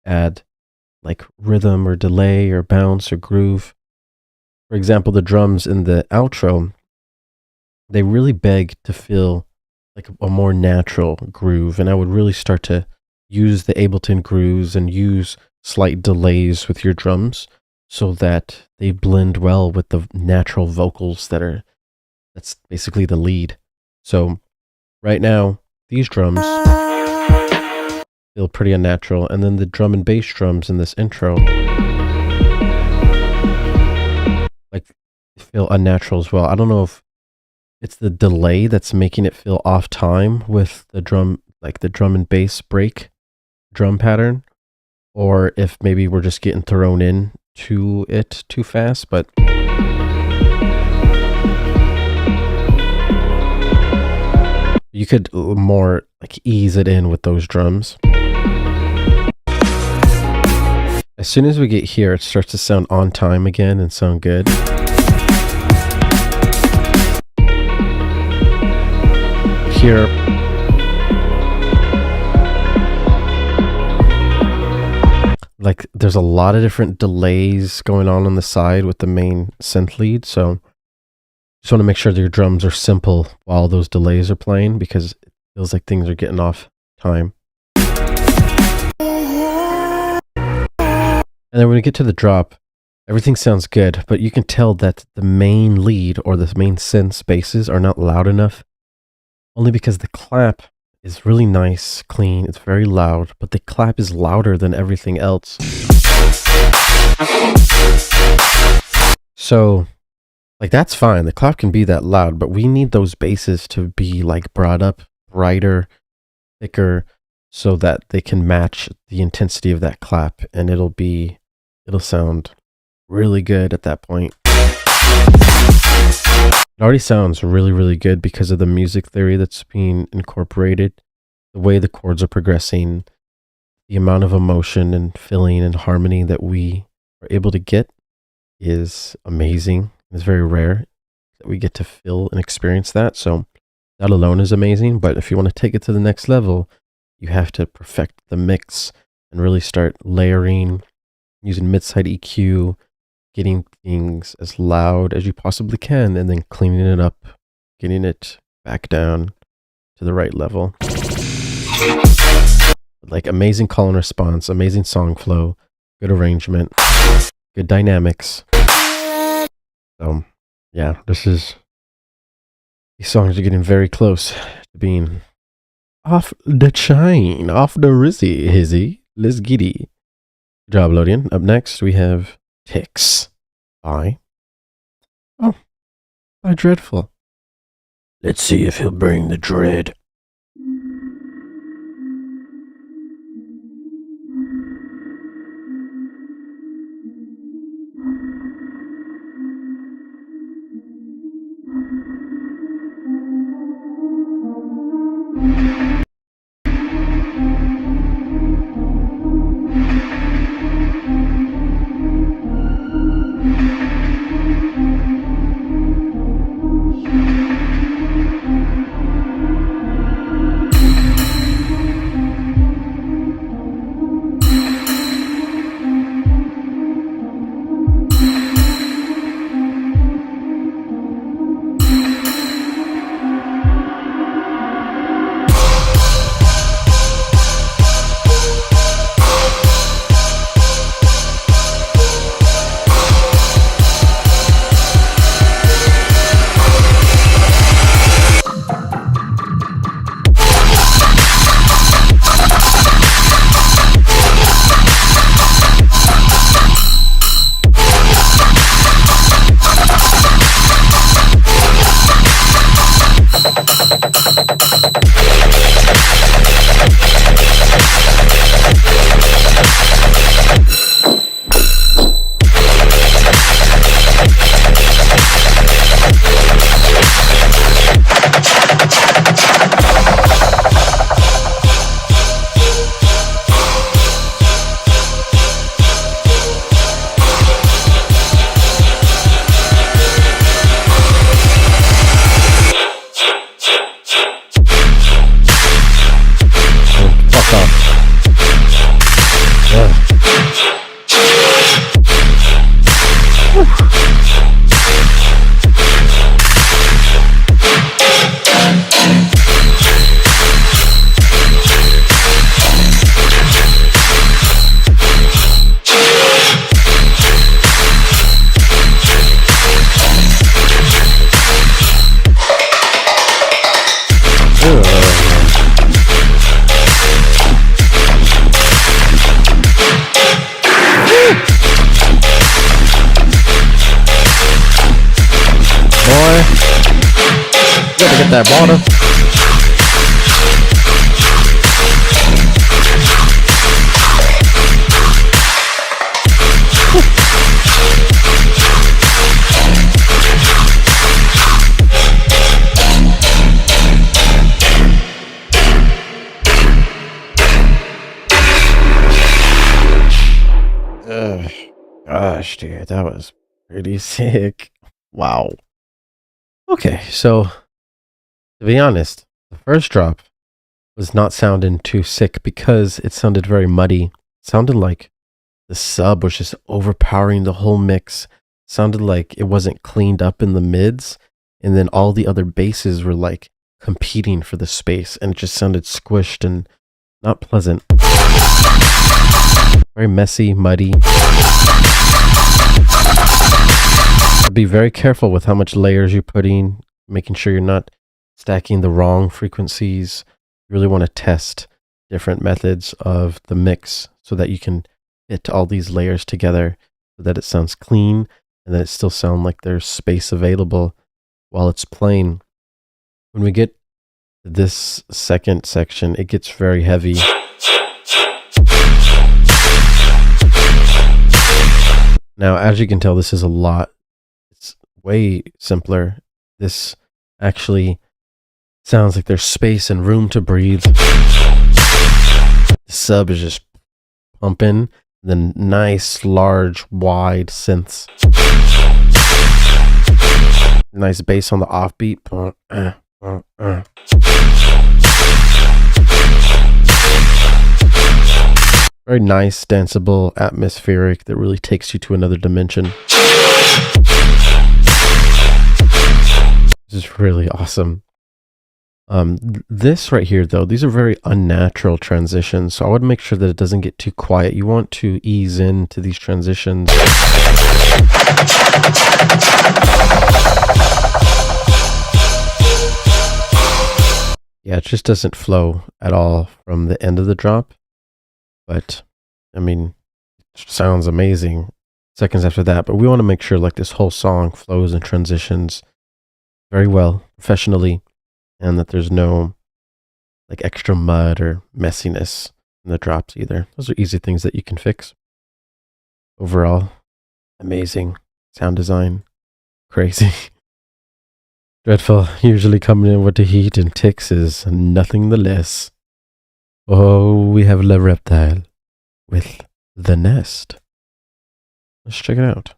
add like rhythm or delay or bounce or groove. For example, the drums in the outro, they really beg to feel like a more natural groove, and I would really start to use the Ableton grooves and use slight delays with your drums so that they blend well with the natural vocals that's basically the lead. So right now, these drums feel pretty unnatural, and then the drum and bass drums in this intro like feel unnatural as well. I don't know if it's the delay that's making it feel off time with the drum, like the drum and bass break drum pattern, or if maybe we're just getting thrown in to it too fast, but you could more like ease it in with those drums. As soon as we get here, it starts to sound on time again and sound good. Here, like there's a lot of different delays going on the side with the main synth lead, so just want to make sure that your drums are simple while those delays are playing, because it feels like things are getting off time. And then when we get to the drop, everything sounds good, but you can tell that the main lead or the main synth basses are not loud enough, only because the clap is really nice, clean, it's very loud, but the clap is louder than everything else. So, like, that's fine, the clap can be that loud, but we need those basses to be like brought up brighter, thicker, so that they can match the intensity of that clap, and it'll sound really good at that point. It already sounds really, really good because of the music theory that's being incorporated, the way the chords are progressing, the amount of emotion and filling and harmony that we are able to get is amazing. It's very rare. that we get to feel and experience that. So that alone is amazing. But if you want to take it to the next level, you have to perfect the mix and really start layering, using mid-side EQ, getting things as loud as you possibly can, and then cleaning it up, getting it back down to the right level. Like amazing call and response, amazing song flow, good arrangement, good dynamics. So yeah, these songs are getting very close to being off the chain, off the rizzy hizzy. Let's giddy. Good job, Lodan. Up next we have Ticks by Dreadful. Let's see if he'll bring the dread. That water. Gosh, dude, that was pretty sick. Wow. Okay, so to be honest, the first drop was not sounding too sick because it sounded very muddy. It sounded like the sub was just overpowering the whole mix. It sounded like it wasn't cleaned up in the mids, and then all the other basses were like competing for the space, and it just sounded squished and not pleasant. Very messy, muddy. Be very careful with how much layers you're putting, making sure you're not stacking the wrong frequencies. You really want to test different methods of the mix so that you can fit all these layers together so that it sounds clean and that it still sounds like there's space available while it's playing. When we get to this second section, it gets very heavy. Now, as you can tell, this is a lot. It's way simpler. This actually sounds like there's space and room to breathe. The sub is just pumping. The nice, large, wide synths. Nice bass on the offbeat. Very nice, danceable, atmospheric that really takes you to another dimension. This is really awesome. This right here, though, these are very unnatural transitions, so I would make sure that it doesn't get too quiet. You want to ease into these transitions. Yeah, it just doesn't flow at all from the end of the drop. But, I mean, it sounds amazing seconds after that. But we want to make sure like this whole song flows and transitions very well, professionally, and that there's no like extra mud or messiness in the drops either. Those are easy things that you can fix. Overall, amazing sound design. Crazy. Dreadful, usually coming in with the heat, and Tix is nothing the less. Oh, we have Le Reptile with The Nest. Let's check it out.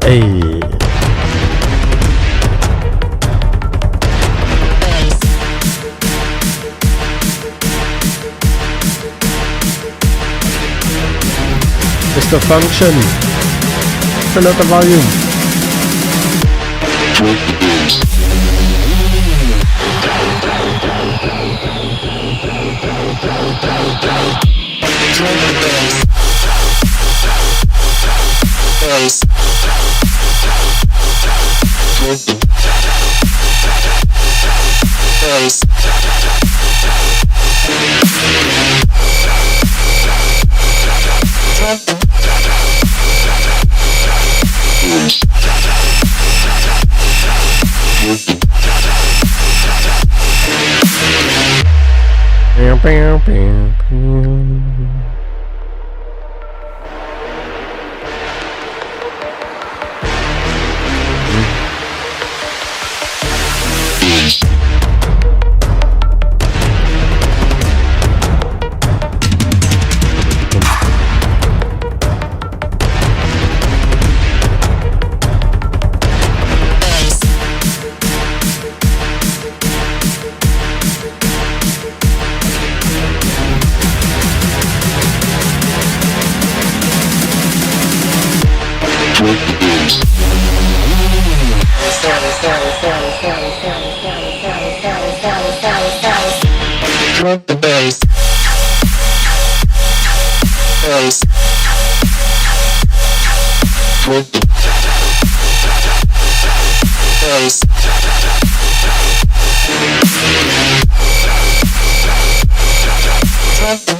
Hey. Mr. Function, turn up the volume. Drop the bass. Bass. Drop the bass. Drop the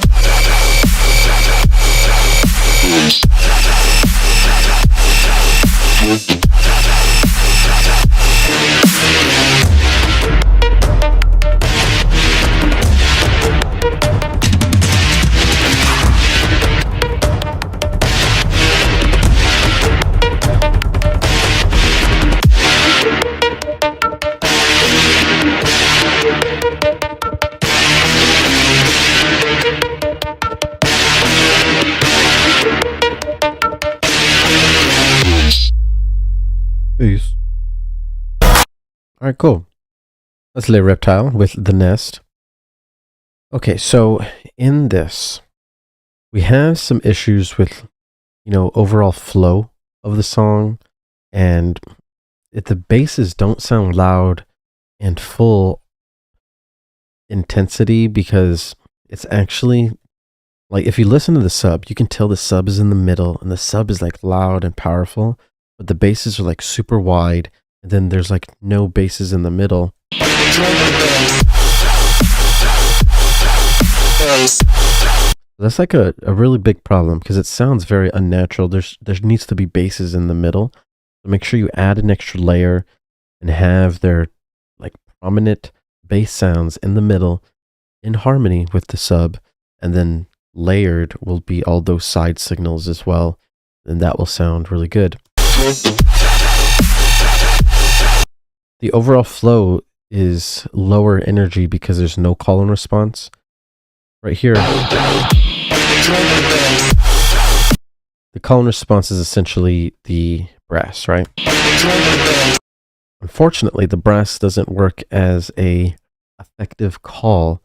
Peace. Alright, cool. Let's lay Reptile with The Nest. Okay, so in this, we have some issues with, overall flow of the song, and the basses don't sound loud and full intensity, because it's actually, like, if you listen to the sub, you can tell the sub is in the middle, and the sub is like loud and powerful, but the basses are like super wide, and then there's like no basses in the middle. That's like a really big problem, because it sounds very unnatural. There needs to be basses in the middle. So make sure you add an extra layer and have their like prominent bass sounds in the middle in harmony with the sub, and then layered will be all those side signals as well, and that will sound really good. The overall flow is lower energy because there's no call and response. Right here, the call and response is essentially the brass, right? Unfortunately, the brass doesn't work as a effective call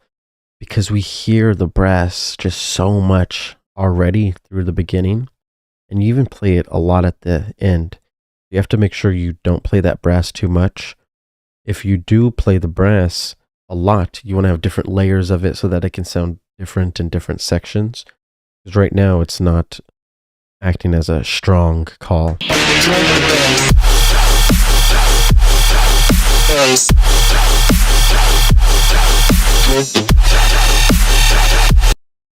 because we hear the brass just so much already through the beginning, and you even play it a lot at the end. You have to make sure you don't play that brass too much. If you do play the brass a lot, you want to have different layers of it so that it can sound different in different sections. Because right now it's not acting as a strong call.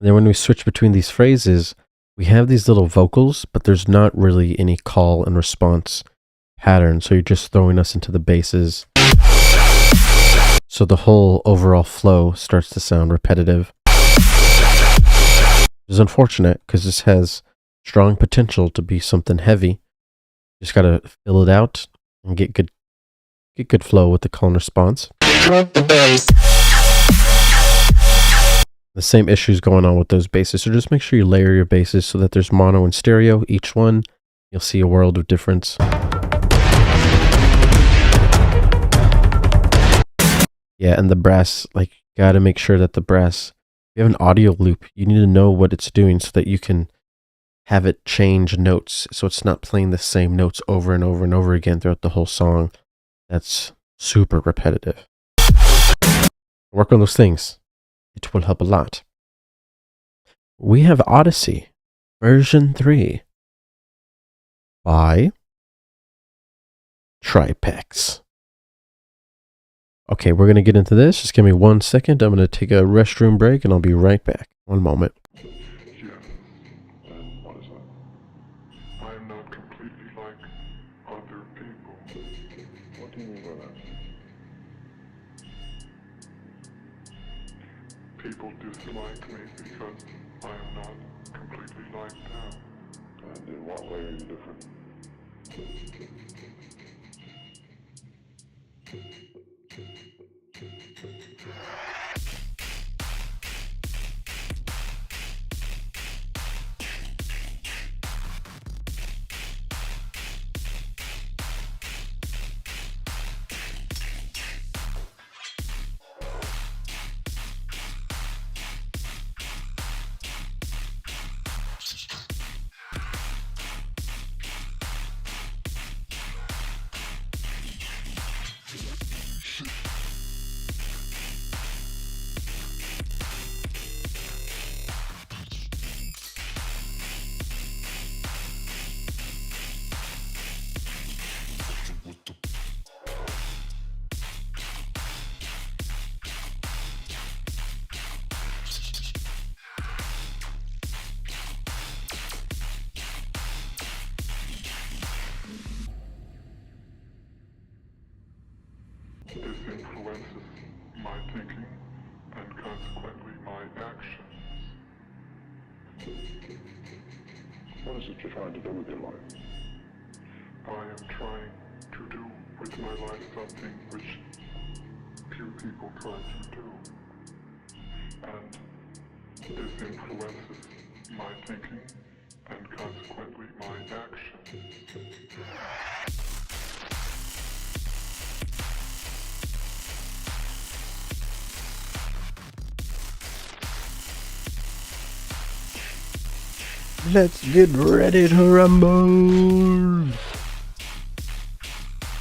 Then when we switch between these phrases, we have these little vocals, but there's not really any call and response pattern. So you're just throwing us into the basses. So the whole overall flow starts to sound repetitive. It's unfortunate because this has strong potential to be something heavy. Just gotta fill it out and get good flow with the call and response. The same issues going on with those basses, so just make sure you layer your basses so that there's mono and stereo. Each one, you'll see a world of difference. Yeah, and the brass, like, gotta make sure that the brass, if you have an audio loop, you need to know what it's doing so that you can have it change notes, so it's not playing the same notes over and over and over again throughout the whole song. That's super repetitive. Work on those things. It will help a lot. We have Odyssey, version 3 by Tripex. Okay, we're going to get into this. Just give me 1 second. I'm going to take a restroom break and I'll be right back. 1 moment. Yes. And what is that? I am not completely like other people. What do you mean by that? People dislike me because I am not completely like them. And in what way are you different? This influences my thinking and consequently my actions. What is it you're trying to do with your life? I am trying to do with my life something which few people try to do. And this influences my thinking and consequently my actions. Let's get ready to rumble.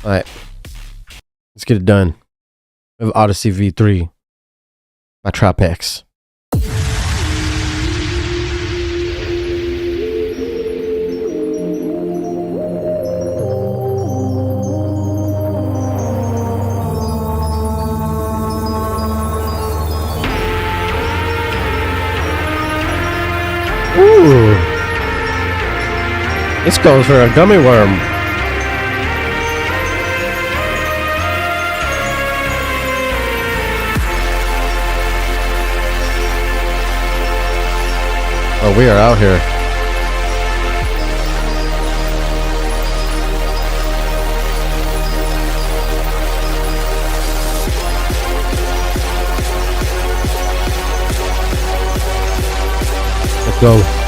Alright. Let's get it done. We have Odyssey V3 by Tripex. Ooh. This goes for a gummy worm. we are out here. Let's go.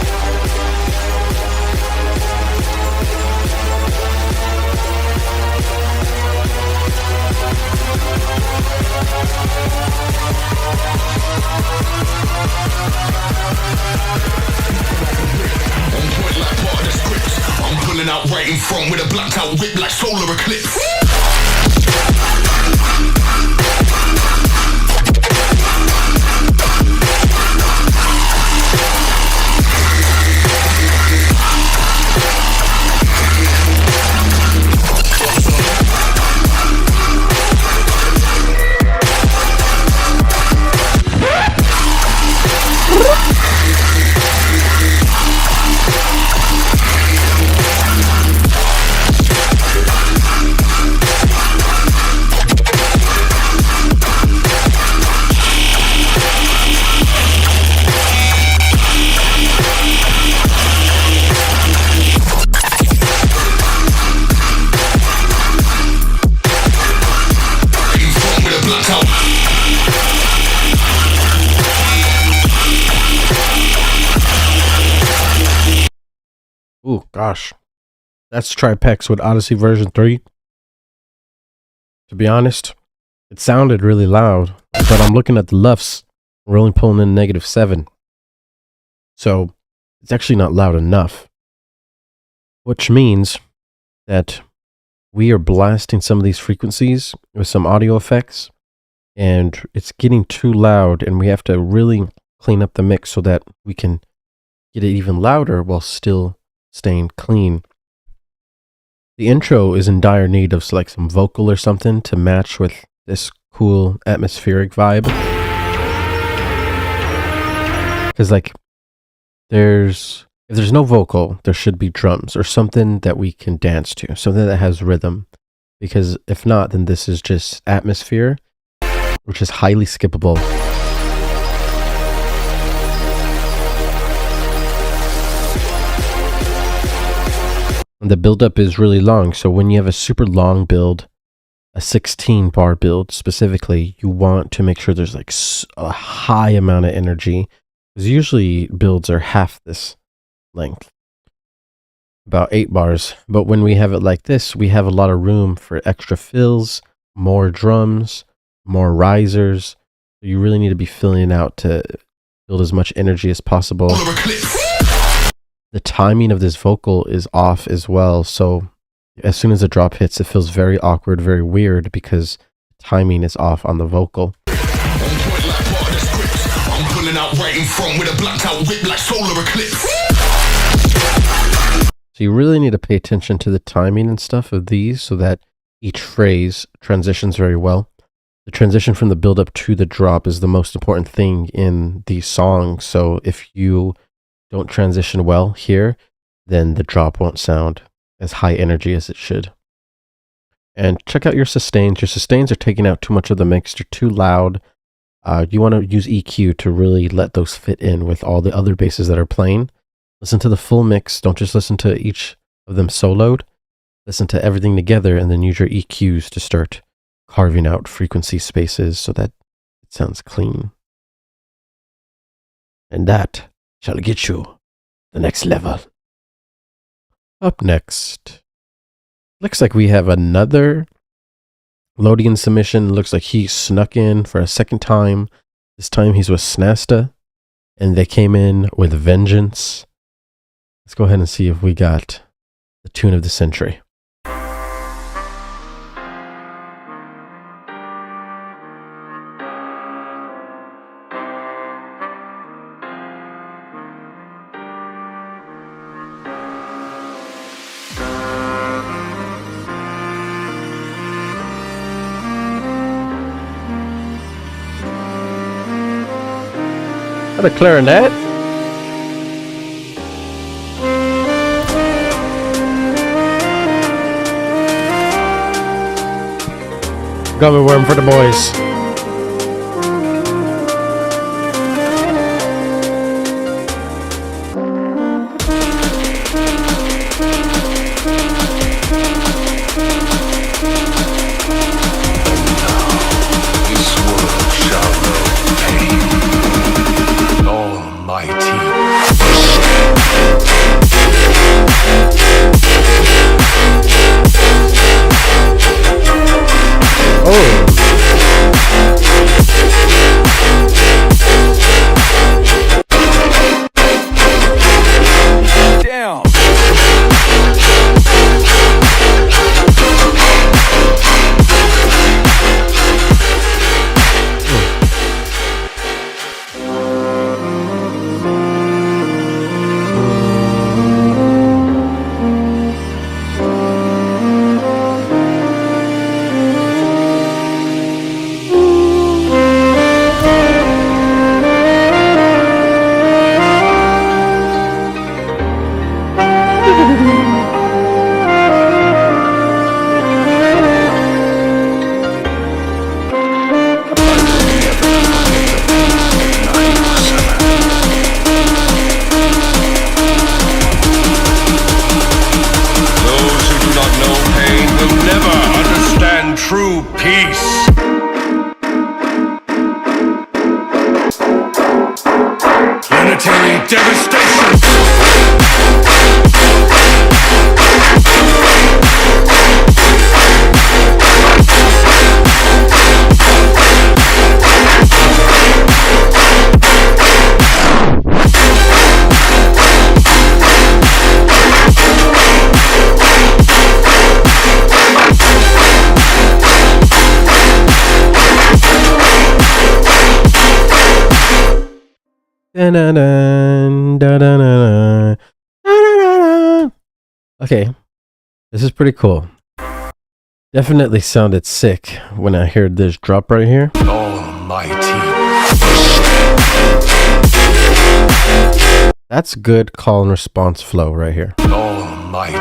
Out right in front with a blacked out whip like solar eclipse. Ooh, gosh. That's Tripex with Odyssey version 3. To be honest, it sounded really loud, but I'm looking at the LUFS. We're only pulling in -7. So, it's actually not loud enough. Which means that we are blasting some of these frequencies with some audio effects, and it's getting too loud, and we have to really clean up the mix so that we can get it even louder while still staying clean. The intro is in dire need of like some vocal or something to match with this cool atmospheric vibe. Because like if there's no vocal, there should be drums or something that we can dance to, something that has rhythm. Because if not, then this is just atmosphere, which is highly skippable. And the buildup is really long, so when you have a super long build, a 16 bar build specifically, you want to make sure there's like a high amount of energy, because usually builds are half this length, about 8 bars. But when we have it like this, we have a lot of room for extra fills, more drums, more risers. You really need to be filling out to build as much energy as possible. The timing of this vocal is off as well, so as soon as the drop hits, it feels very awkward, very weird, because timing is off on the vocal. I'm pulling out right in front with a blacked out whip like solar eclipse. So you really need to pay attention to the timing and stuff of these so that each phrase transitions very well. The transition from the build up to the drop is the most important thing in these songs, so if you don't transition well here, then the drop won't sound as high energy as it should. And check out your sustains. Your sustains are taking out too much of the mix. They're too loud. You want to use EQ to really let those fit in with all the other basses that are playing. Listen to the full mix. Don't just listen to each of them soloed. Listen to everything together and then use your EQs to start carving out frequency spaces so that it sounds clean. And that shall get you the next level. Up next, looks like we have another Lodan submission. Looks like he snuck in for a second time. This time he's with Sasta, and they came in with vengeance. Let's go ahead and see if we got the tune of the century. Got a clarinet. Gummy worm for the boys. Damn. True peace. Planetary devastation. Okay, this is pretty cool. Definitely sounded sick when I heard this drop right here. Almighty. That's good call and response flow right here. Almighty.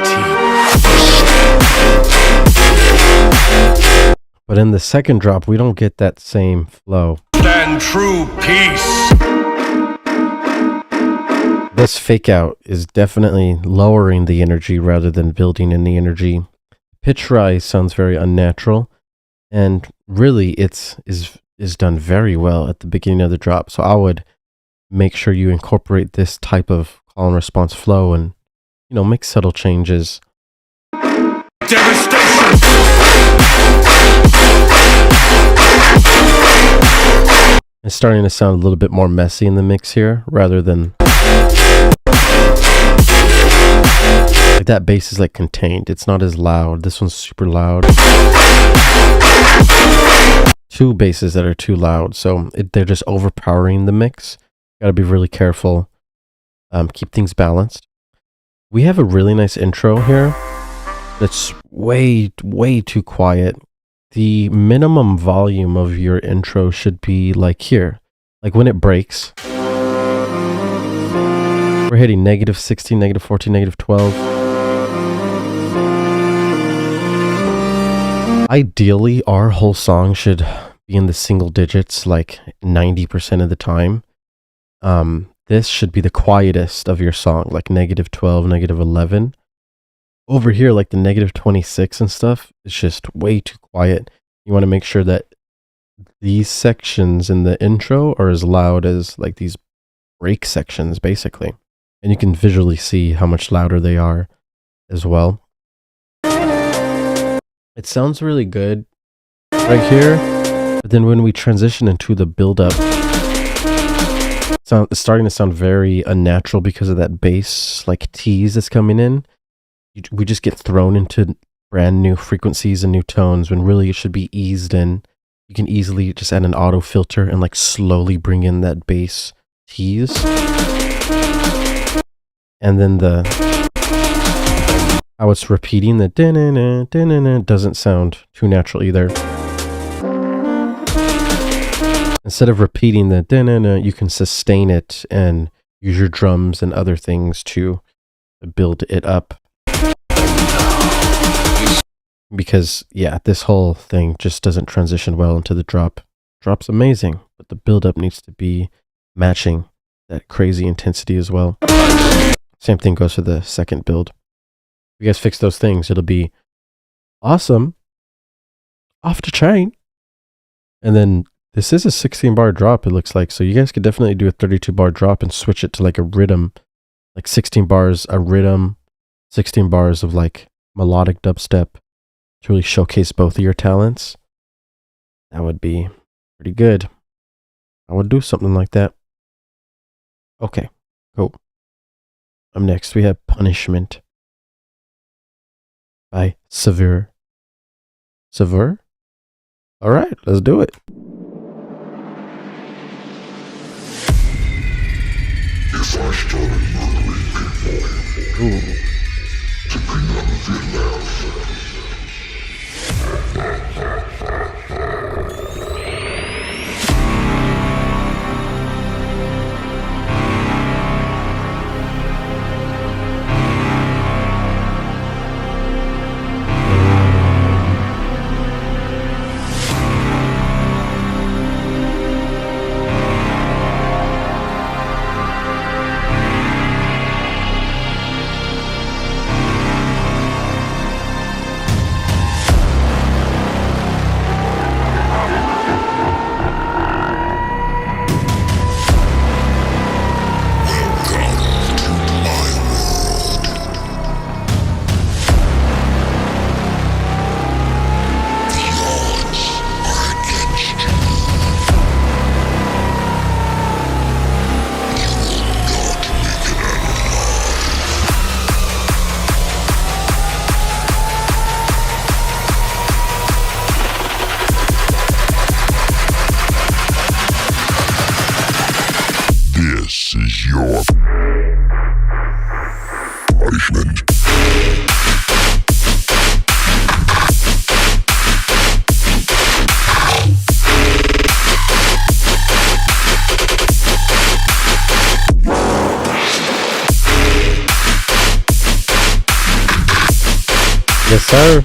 But in the second drop, we don't get that same flow. Stand true peace. This fake out is definitely lowering the energy rather than building in the energy. Pitch rise sounds very unnatural, and really is done very well at the beginning of the drop. So I would make sure you incorporate this type of call and response flow and, you know, make subtle changes. Devastation. It's starting to sound a little bit more messy in the mix here rather than like that bass is like contained. It's not as loud. This one's super loud. Two basses that are too loud, so they're just overpowering the mix. Got to be really careful. Keep things balanced. We have a really nice intro here. It's way too quiet. The minimum volume of your intro should be like here. Like when it breaks. We're hitting negative 16, negative 14, negative 12. Ideally, our whole song should be in the single digits like 90% of the time. This should be the quietest of your song, like negative 12, negative 11. Over here, like the negative 26 and stuff, it's just way too quiet. You want to make sure that these sections in the intro are as loud as like these break sections, basically. And you can visually see how much louder they are as well. It sounds really good right here, but then when we transition into the build-up, it's starting to sound very unnatural because of that bass like tease that's coming in. We just get thrown into brand new frequencies and new tones when really it should be eased in. You can easily just add an auto filter and like slowly bring in that bass tease. And then how it's repeating the da-na-na doesn't sound too natural either. Instead of repeating the da-na-na, you can sustain it and use your drums and other things to build it up. Because, yeah, this whole thing just doesn't transition well into the drop. Drop's amazing, but the build-up needs to be matching that crazy intensity as well. Same thing goes for the second build. If you guys fix those things, it'll be awesome. Off the chain. And then this is a 16 bar drop, it looks like. So you guys could definitely do a 32 bar drop and switch it to like a rhythm. Like 16 bars, a rhythm, 16 bars of like melodic dubstep to really showcase both of your talents. That would be pretty good. I would do something like that. Okay, cool. Next we have Punishment by Severe. Severe? Alright, let's do it. If I started murdering people Ooh. to clean up the left, this is your punishment. Yes, sir.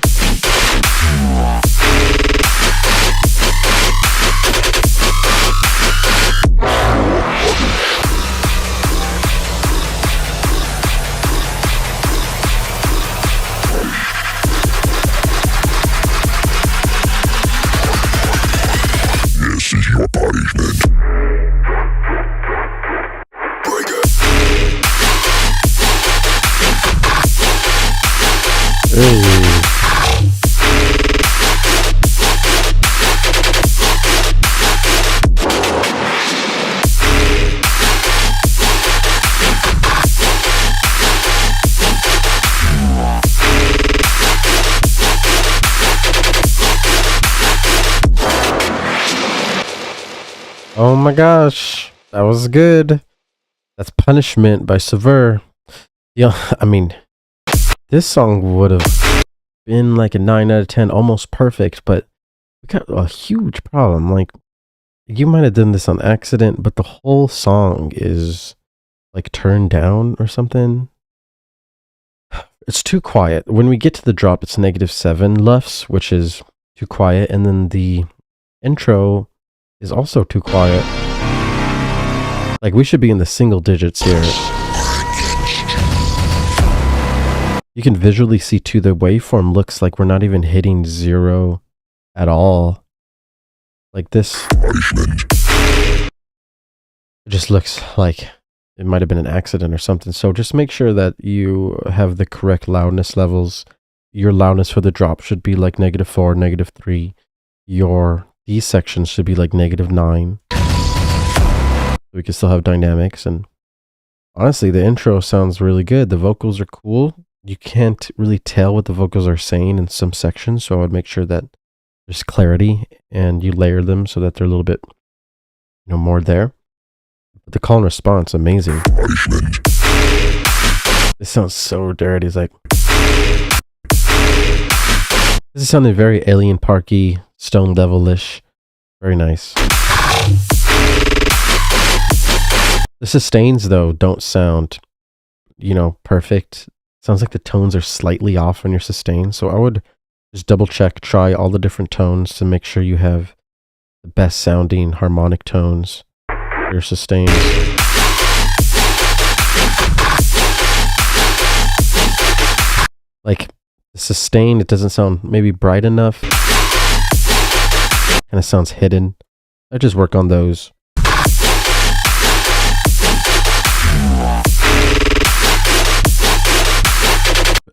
This is your punishment. Break it. Hey. Oh my gosh, that was good. That's Punishment by Severe. Yeah, I mean, this song would have been like a 9 out of 10, almost perfect, but we got a huge problem. Like, you might have done this on accident, but the whole song is like turned down or something. It's too quiet. When we get to the drop, it's -7 LUFS, which is too quiet, and then the intro is also too quiet. Like, we should be in the single digits here. You can visually see too, the waveform looks like we're not even hitting 0 at all. Like this. It just looks like it might have been an accident or something. So just make sure that you have the correct loudness levels. Your loudness for the drop should be like -4, -3. These sections should be like -9. We can still have dynamics, and honestly, the intro sounds really good. The vocals are cool. You can't really tell what the vocals are saying in some sections, so I would make sure that there's clarity and you layer them so that they're a little bit, more there. But the call and response, amazing. This sounds so dirty. It's like, this is sounding very Alien Parky, Stone Devilish. Very nice. The sustains, though, don't sound, perfect. Sounds like the tones are slightly off on your sustain. So I would just double check, try all the different tones to make sure you have the best sounding harmonic tones for your sustains. Like, the sustain, it doesn't sound maybe bright enough. Kind of sounds hidden. I just work on those.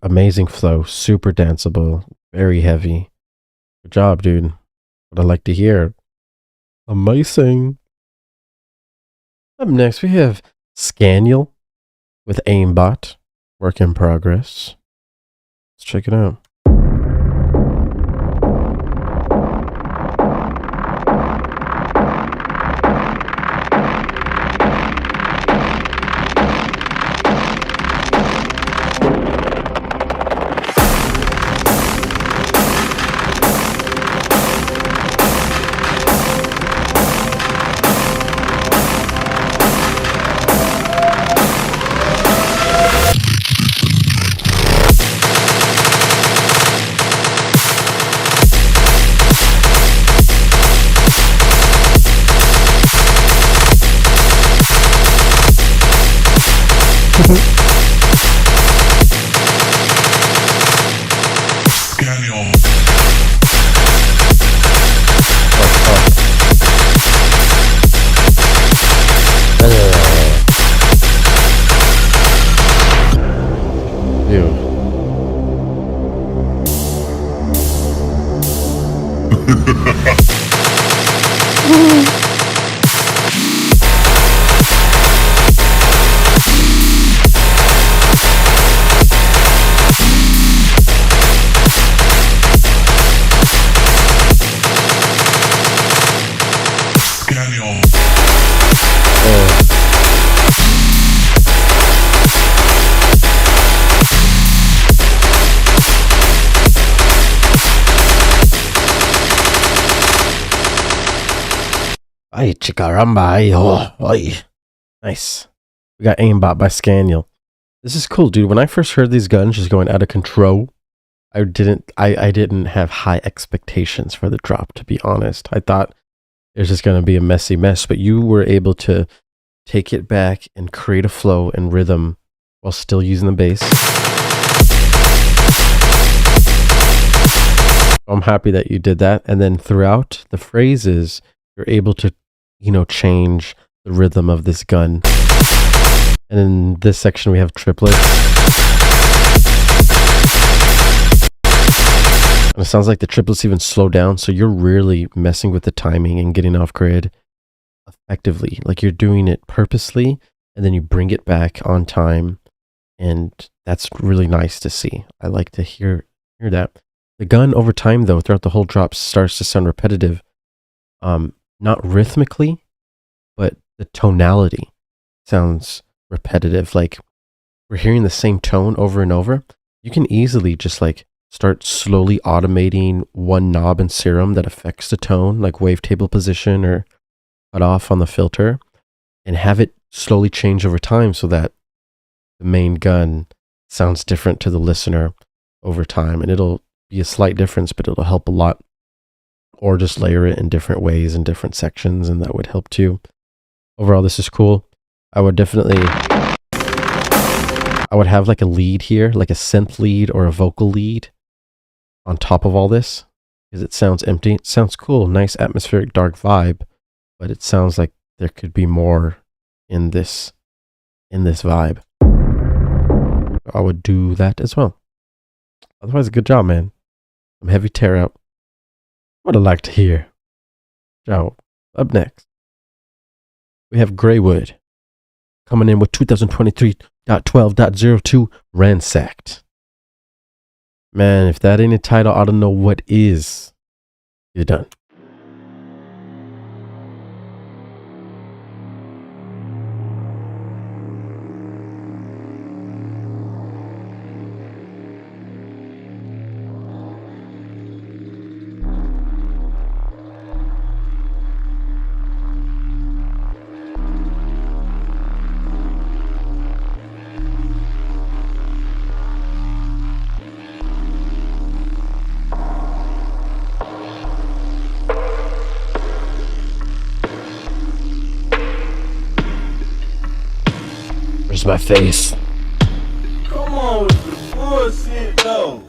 Amazing flow, super danceable, very heavy. Good job, dude. what I like to hear. Amazing. Up next, we have Scel with Aimbot. Work in progress. Let's check it out. Ay, chicaramba, ay, oh, ay. Nice. We got Aimbot by Scel. This is cool, dude. When I first heard these guns just going out of control, I didn't have high expectations for the drop, to be honest. I thought it was just going to be a messy mess, but you were able to take it back and create a flow and rhythm while still using the bass. I'm happy that you did that. And then throughout the phrases, you're able to, you know, change the rhythm of this gun. And in this section, we have triplets. And it sounds like the triplets even slow down. So you're really messing with the timing and getting off grid effectively. Like you're doing it purposely and then you bring it back on time. And that's really nice to see. I like to hear that. The gun over time, though, throughout the whole drop starts to sound repetitive. Not rhythmically, but the tonality sounds repetitive. Like we're hearing the same tone over and over. You can easily just like start slowly automating one knob in Serum that affects the tone, like wavetable position or cut off on the filter, and have it slowly change over time so that the main gun sounds different to the listener over time. And it'll be a slight difference, but it'll help a lot. Or just layer it in different ways in different sections, and that would help too. Overall, this is cool. I would have like a lead here, like a synth lead or a vocal lead on top of all this, because it sounds empty. It sounds cool, nice atmospheric dark vibe, but it sounds like there could be more in this vibe. I would do that as well. Otherwise, good job, man. Some heavy tear out. What I'd like to hear. Ciao. Up next, we have Greywood coming in with 2023.12.02 Ransacked. Man, if that ain't a title, I don't know what is. You're done. Where's my face? Come on with the bullshit though.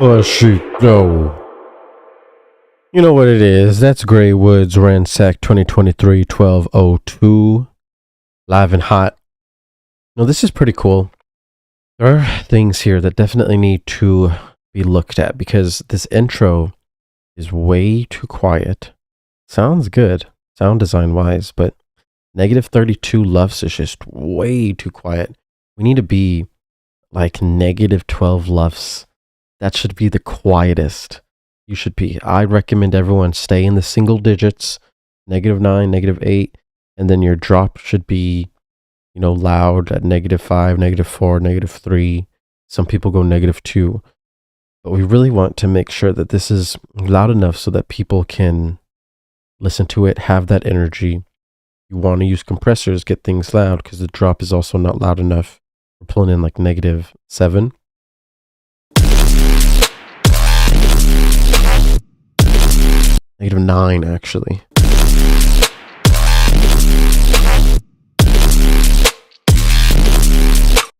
Oh shoot, no. You know what it is. That's Greywood's Ransack 2023-1202. Live and hot. Now this is pretty cool. There are things here that definitely need to be looked at because this intro is way too quiet. Sounds good, sound design wise, but -32 LUFS is just way too quiet. We need to be like -12 LUFS. That should be the quietest you should be. I recommend everyone stay in the single digits, -9, -8, and then your drop should be, you know, loud at -5, -4, -3. Some people go -2. But we really want to make sure that this is loud enough so that people can listen to it, have that energy. You want to use compressors, get things loud, because the drop is also not loud enough. We're pulling in like -7. -9 actually.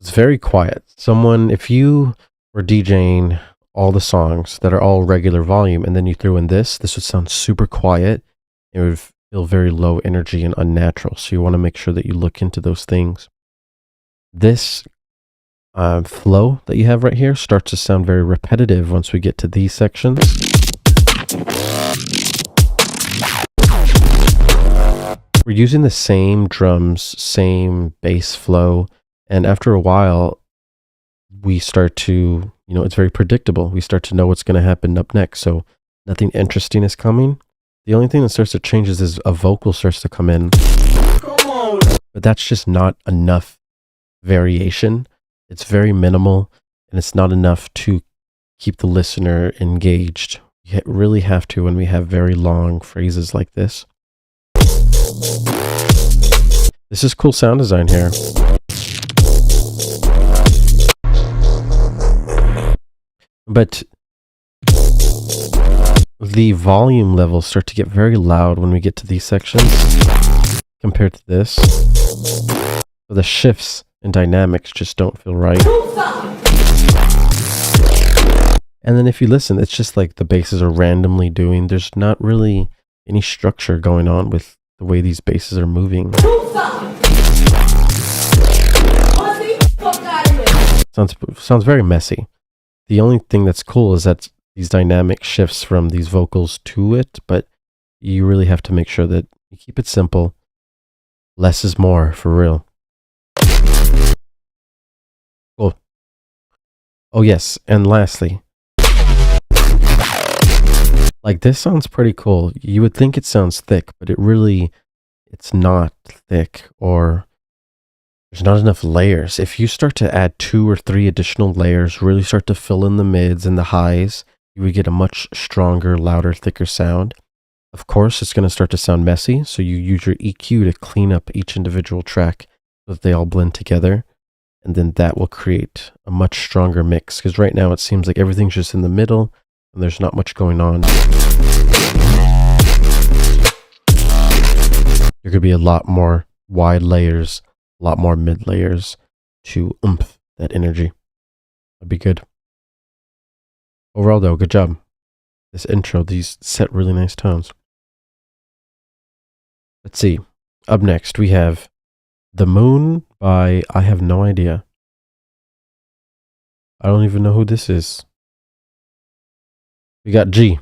It's very quiet. Someone, if you were DJing all the songs that are all regular volume and then you threw in this would sound super quiet. It would feel very low energy and unnatural. So you want to make sure that you look into those things. This flow that you have right here starts to sound very repetitive once we get to these sections. We're using the same drums, same bass flow, and after a while, we start to, you know, it's very predictable. We start to know what's going to happen up next, so nothing interesting is coming. The only thing that starts to change is a vocal starts to come in. Come on. But that's just not enough variation. It's very minimal, and it's not enough to keep the listener engaged. You really have to when we have very long phrases like this. This is cool sound design here. But the volume levels start to get very loud when we get to these sections compared to this. So the shifts and dynamics just don't feel right. And then if you listen, it's just like the basses are randomly doing. There's not really any structure going on with the way these basses are moving. Sounds very messy. The only thing that's cool is that these dynamic shifts from these vocals to it, but you really have to make sure that you keep it simple. Less is more, for real. Cool. Oh yes, and lastly, like this sounds pretty cool. You would think it sounds thick, but it's not thick, or there's not enough layers. If you start to add 2 or 3 additional layers, really start to fill in the mids and the highs, you would get a much stronger, louder, thicker sound. Of course, it's going to start to sound messy, so you use your EQ to clean up each individual track so that they all blend together, and then that will create a much stronger mix, because right now it seems like everything's just in the middle, and there's not much going on. There could be a lot more wide layers, a lot more mid layers to oomph that energy. That'd be good. Overall though, good job. This intro, these set really nice tones. Let's see. Up next we have The Moon by I have no idea. I don't even know who this is. We got G.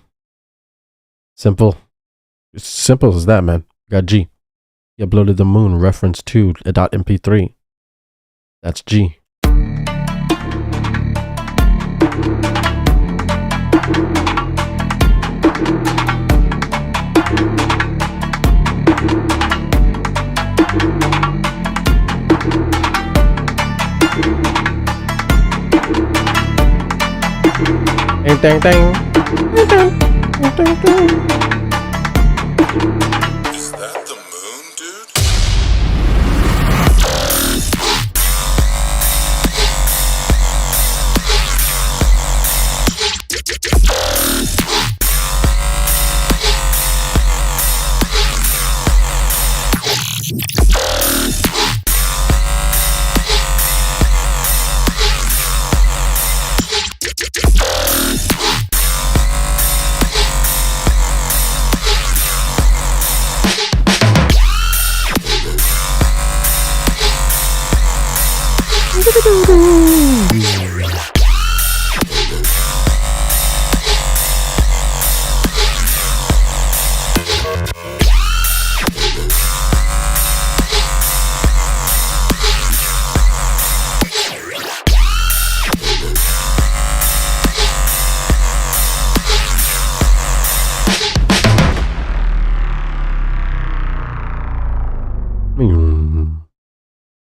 Simple. It's simple as that, man. We got G. He uploaded The Moon reference to a .mp3. That's G. Ding, ding, ding. Is that the moon, dude?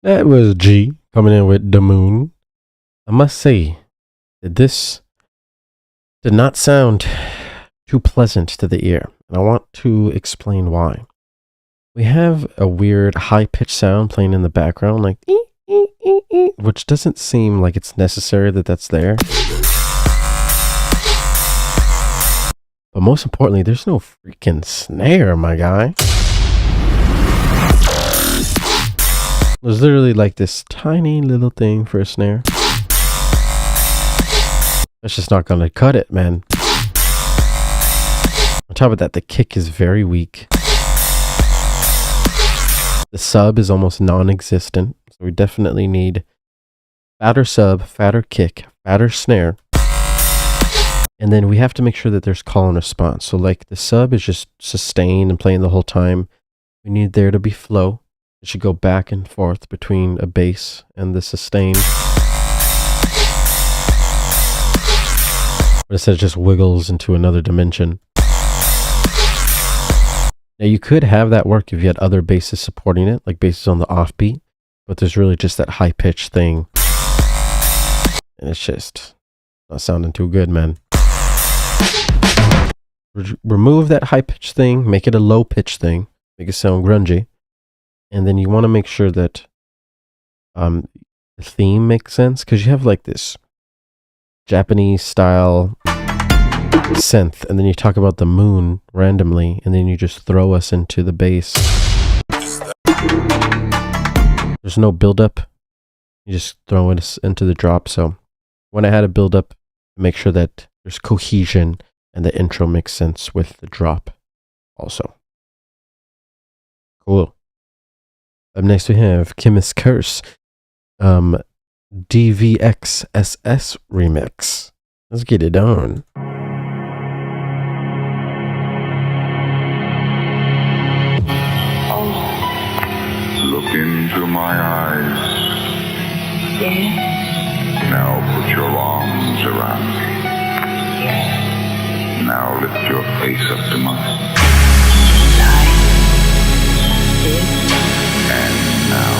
That was G coming in with the moon. I must say that this did not sound too pleasant to the ear, and I want to explain why. We have a weird high-pitched sound playing in the background, like which doesn't seem like it's necessary that that's there. But most importantly, there's no freaking snare, my guy. There's literally like this tiny little thing for a snare. That's just not gonna cut it, man. On top of that, the kick is very weak. The sub is almost non-existent, so we definitely need fatter sub, fatter kick, fatter snare. And then we have to make sure that there's call and response. So like the sub is just sustained and playing the whole time. We need there to be flow. It should go back and forth between a bass and the sustain. But instead it just wiggles into another dimension. Now you could have that work if you had other basses supporting it, like basses on the offbeat, but there's really just that high pitch thing. And it's just not sounding too good, man. Remove that high pitch thing, make it a low pitch thing, make it sound grungy. And then you want to make sure that the theme makes sense, because you have like this Japanese style synth, and then you talk about the moon randomly, and then you just throw us into the bass. There's no build up, you just throw us into the drop. So when I had a build up, make sure that there's cohesion and the intro makes sense with the drop also. Cool. Up next we have Chemist's Curse, DVX SS remix. Let's get it on. Look into my eyes. Now put your arms around me. Now lift your face up to mine. And now.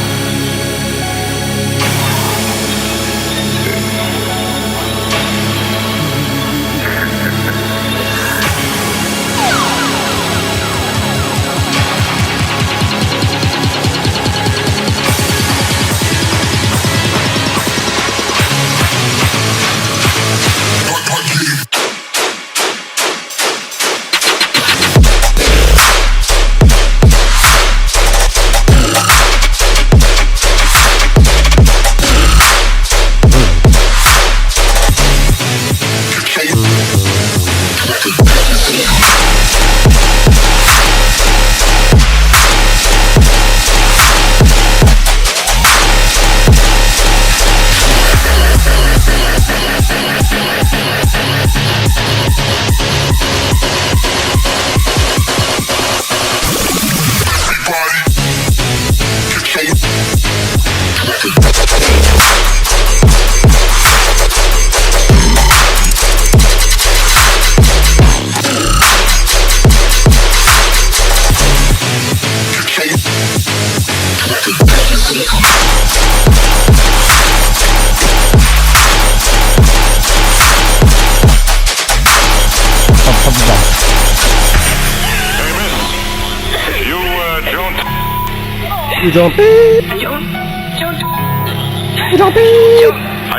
You don't Are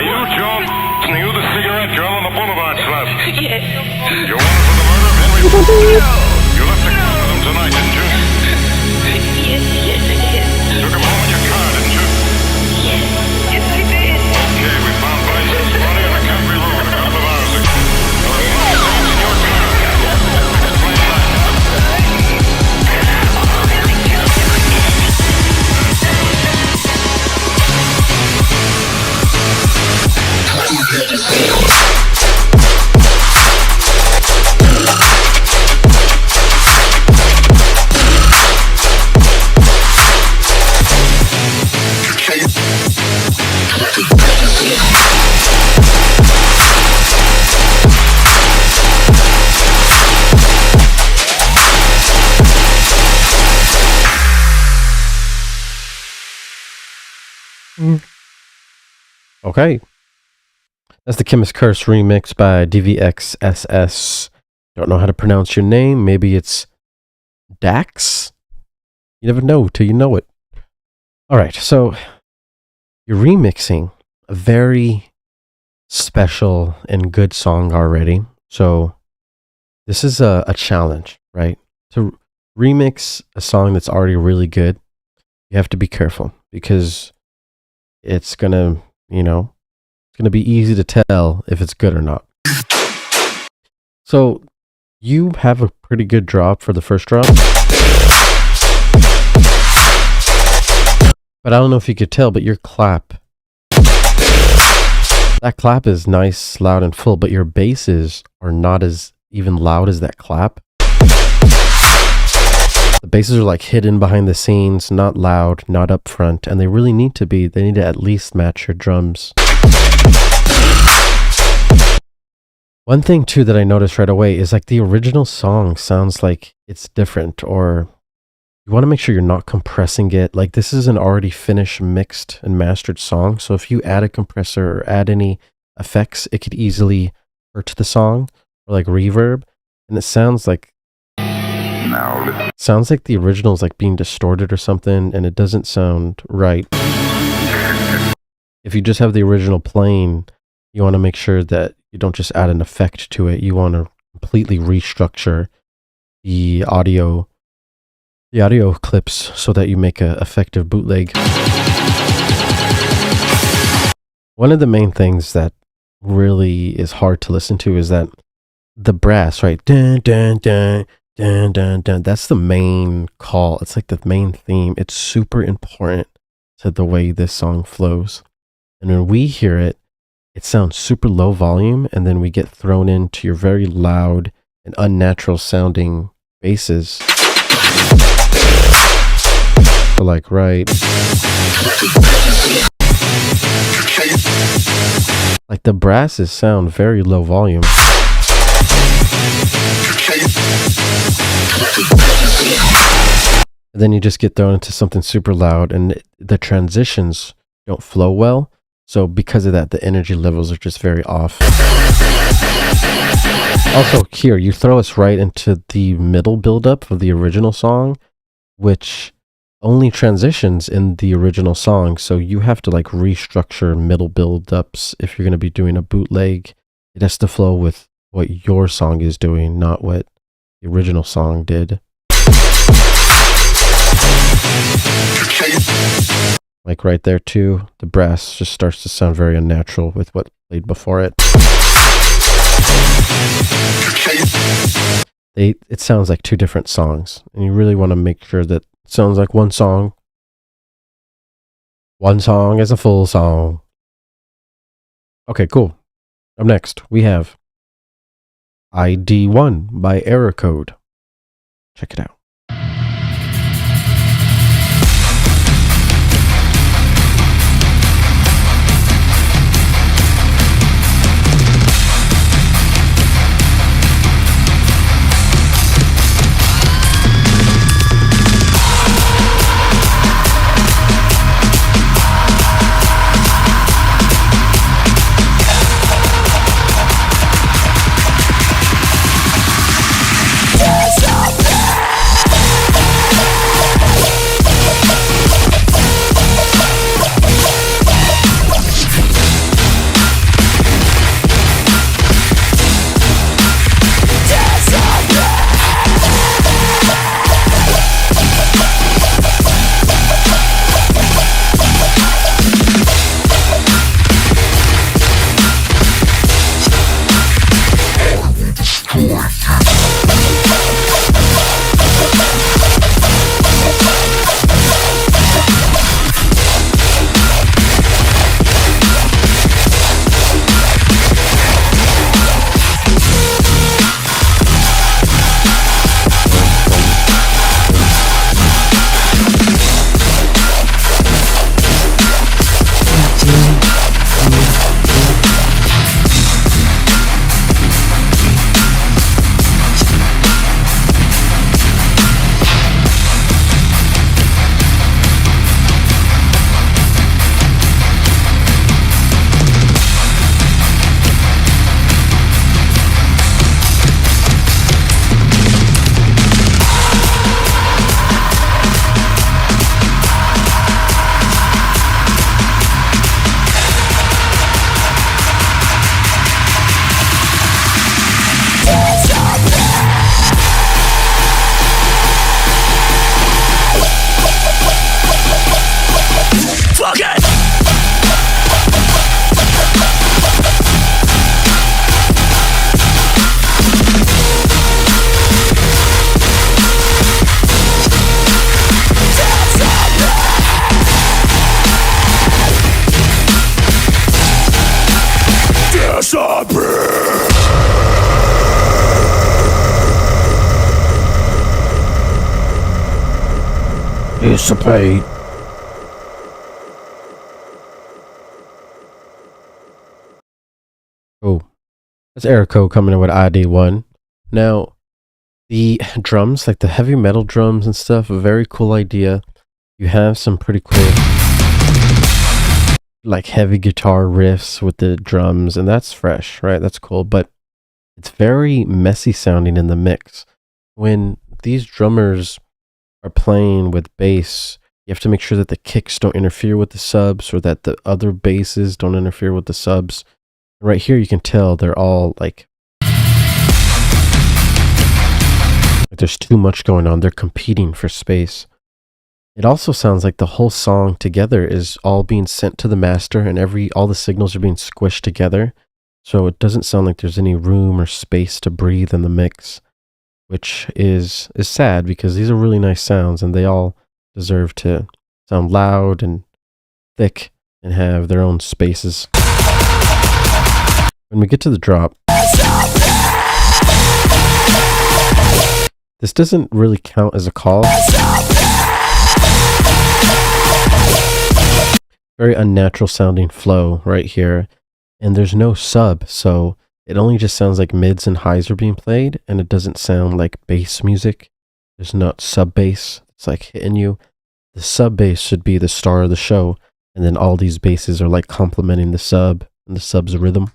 you John? Are you the cigarette girl on the boulevard slab? Yes. You're wanted for the murder of Henry? No. You left the car with him tonight, didn't you? Yes, I did. Took him home in your car, didn't you? Yes, I did. Okay, we found Bison's body on a country road a couple of hours ago. There was no evidence in your car. Explain that. Okay. That's the Chemist Curse remix by DVX SS. Don't know how to pronounce your name. Maybe it's Dax? You never know till you know it. Alright, so you're remixing a very special and good song already. So this is a challenge, right? To remix a song that's already really good, you have to be careful because it's gonna, it's gonna be easy to tell if it's good or not. So you have a pretty good drop for the first drop. But I don't know if you could tell, but your clap, that clap is nice, loud, and full, but your basses are not as even loud as that clap. The basses are like hidden behind the scenes, not loud, not up front, and they really need to be. They need to at least match your drums. One thing too that I noticed right away is like the original song sounds like it's different, or you want to make sure you're not compressing it. Like this is an already finished, mixed, and mastered song. So if you add a compressor or add any effects, it could easily hurt the song, or like reverb. And it sounds like the original is like being distorted or something, and it doesn't sound right. If you just have the original playing, you want to make sure that you don't just add an effect to it. You want to completely restructure the audio clips so that you make an effective bootleg. One of the main things that really is hard to listen to is that the brass, right? Dun, dun, dun, dun, dun, dun. That's the main call. It's like the main theme. It's super important to the way this song flows. And when we hear it, it sounds super low volume, and then we get thrown into your very loud and unnatural sounding basses. So like right, like the brasses sound very low volume. And then you just get thrown into something super loud, and the transitions don't flow well. So because of that, the energy levels are just very off. Also here, you throw us right into the middle buildup of the original song, which only transitions in the original song. So you have to like restructure middle buildups if you're going to be doing a bootleg. It has to flow with what your song is doing, not what the original song did. Like right there too, the brass just starts to sound very unnatural with what played before it. It sounds like two different songs, and you really want to make sure that it sounds like one song. One song is a full song. Okay, cool. Up next, we have ID1 by Error Code. Check it out. Dissipate. Oh, that's Erico coming in with ID1. Now, the drums, like the heavy metal drums and stuff, a very cool idea. You have some pretty cool, like heavy guitar riffs with the drums, and that's fresh, right? That's cool, but it's very messy sounding in the mix. When these drummers are playing with bass, you have to make sure that the kicks don't interfere with the subs or that the other basses don't interfere with the subs. Right here, you can tell they're all like there's too much going on. They're competing for space. It also sounds like the whole song together is all being sent to the master, and all the signals are being squished together. So it doesn't sound like there's any room or space to breathe in the mix, which is sad because these are really nice sounds and they all deserve to sound loud and thick and have their own spaces. When we get to the drop, this doesn't really count as a call. Very unnatural sounding flow right here, and there's no sub, so it only just sounds like mids and highs are being played, and it doesn't sound like bass music. There's not sub bass. It's like hitting you. The sub bass should be the star of the show, and then all these basses are like complementing the sub and the sub's rhythm.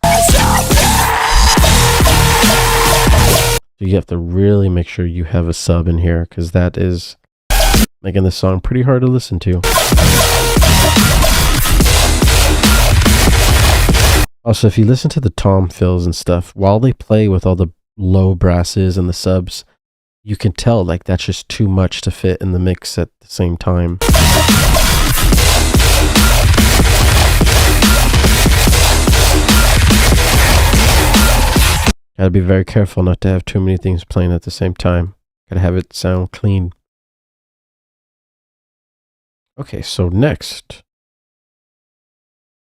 So you have to really make sure you have a sub in here, because that is making this song pretty hard to listen to. Also, if you listen to the tom fills and stuff, while they play with all the low brasses and the subs, you can tell like that's just too much to fit in the mix at the same time. Gotta be very careful not to have too many things playing at the same time. Gotta have it sound clean. Okay, so next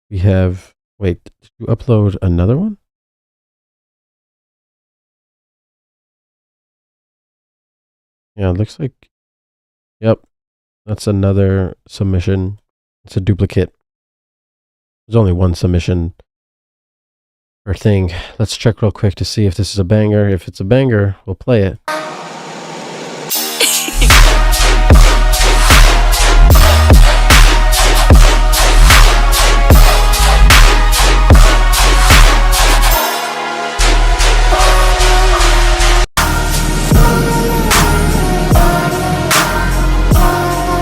we have, wait, did you upload another one? Yeah, it looks like, yep, that's another submission. It's a duplicate. There's only one submission per thing. Let's check real quick to see if this is a banger. If it's a banger, we'll play it.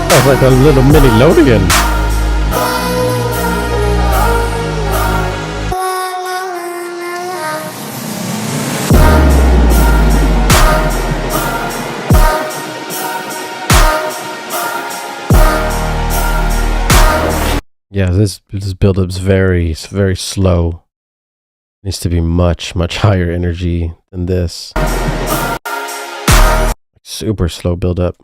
Sounds like a little mini Lodan. Yeah, this build-up's very slow. It needs to be much higher energy than this. Super slow build-up.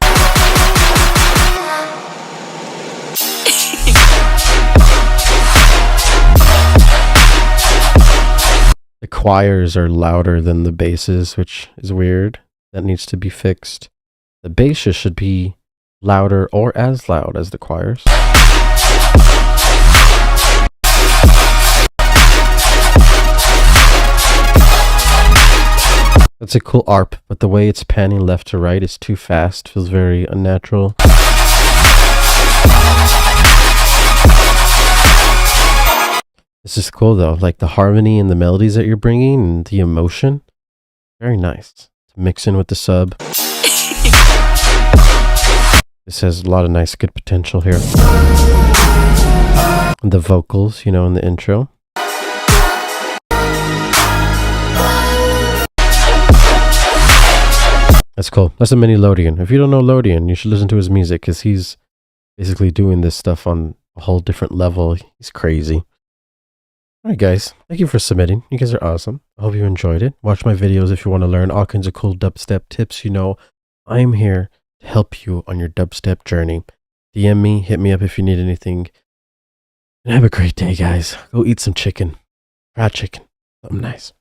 The choirs are louder than the basses, which is weird. That needs to be fixed. The basses should be louder or as loud as the choirs. That's a cool ARP, but the way it's panning left to right is too fast. Feels very unnatural. This is cool though, like the harmony and the melodies that you're bringing and the emotion. Very nice. To mix in with the sub. This has a lot of nice, good potential here. And the vocals, you know, in the intro. That's cool. That's a mini Lodan. If you don't know Lodan, you should listen to his music because he's basically doing this stuff on a whole different level. He's crazy. Alright guys, thank you for submitting. You guys are awesome. I hope you enjoyed it. Watch my videos if you want to learn all kinds of cool dubstep tips. You know, I'm here to help you on your dubstep journey. DM me, hit me up if you need anything. And have a great day, guys. Go eat some chicken. Fried chicken. Something nice.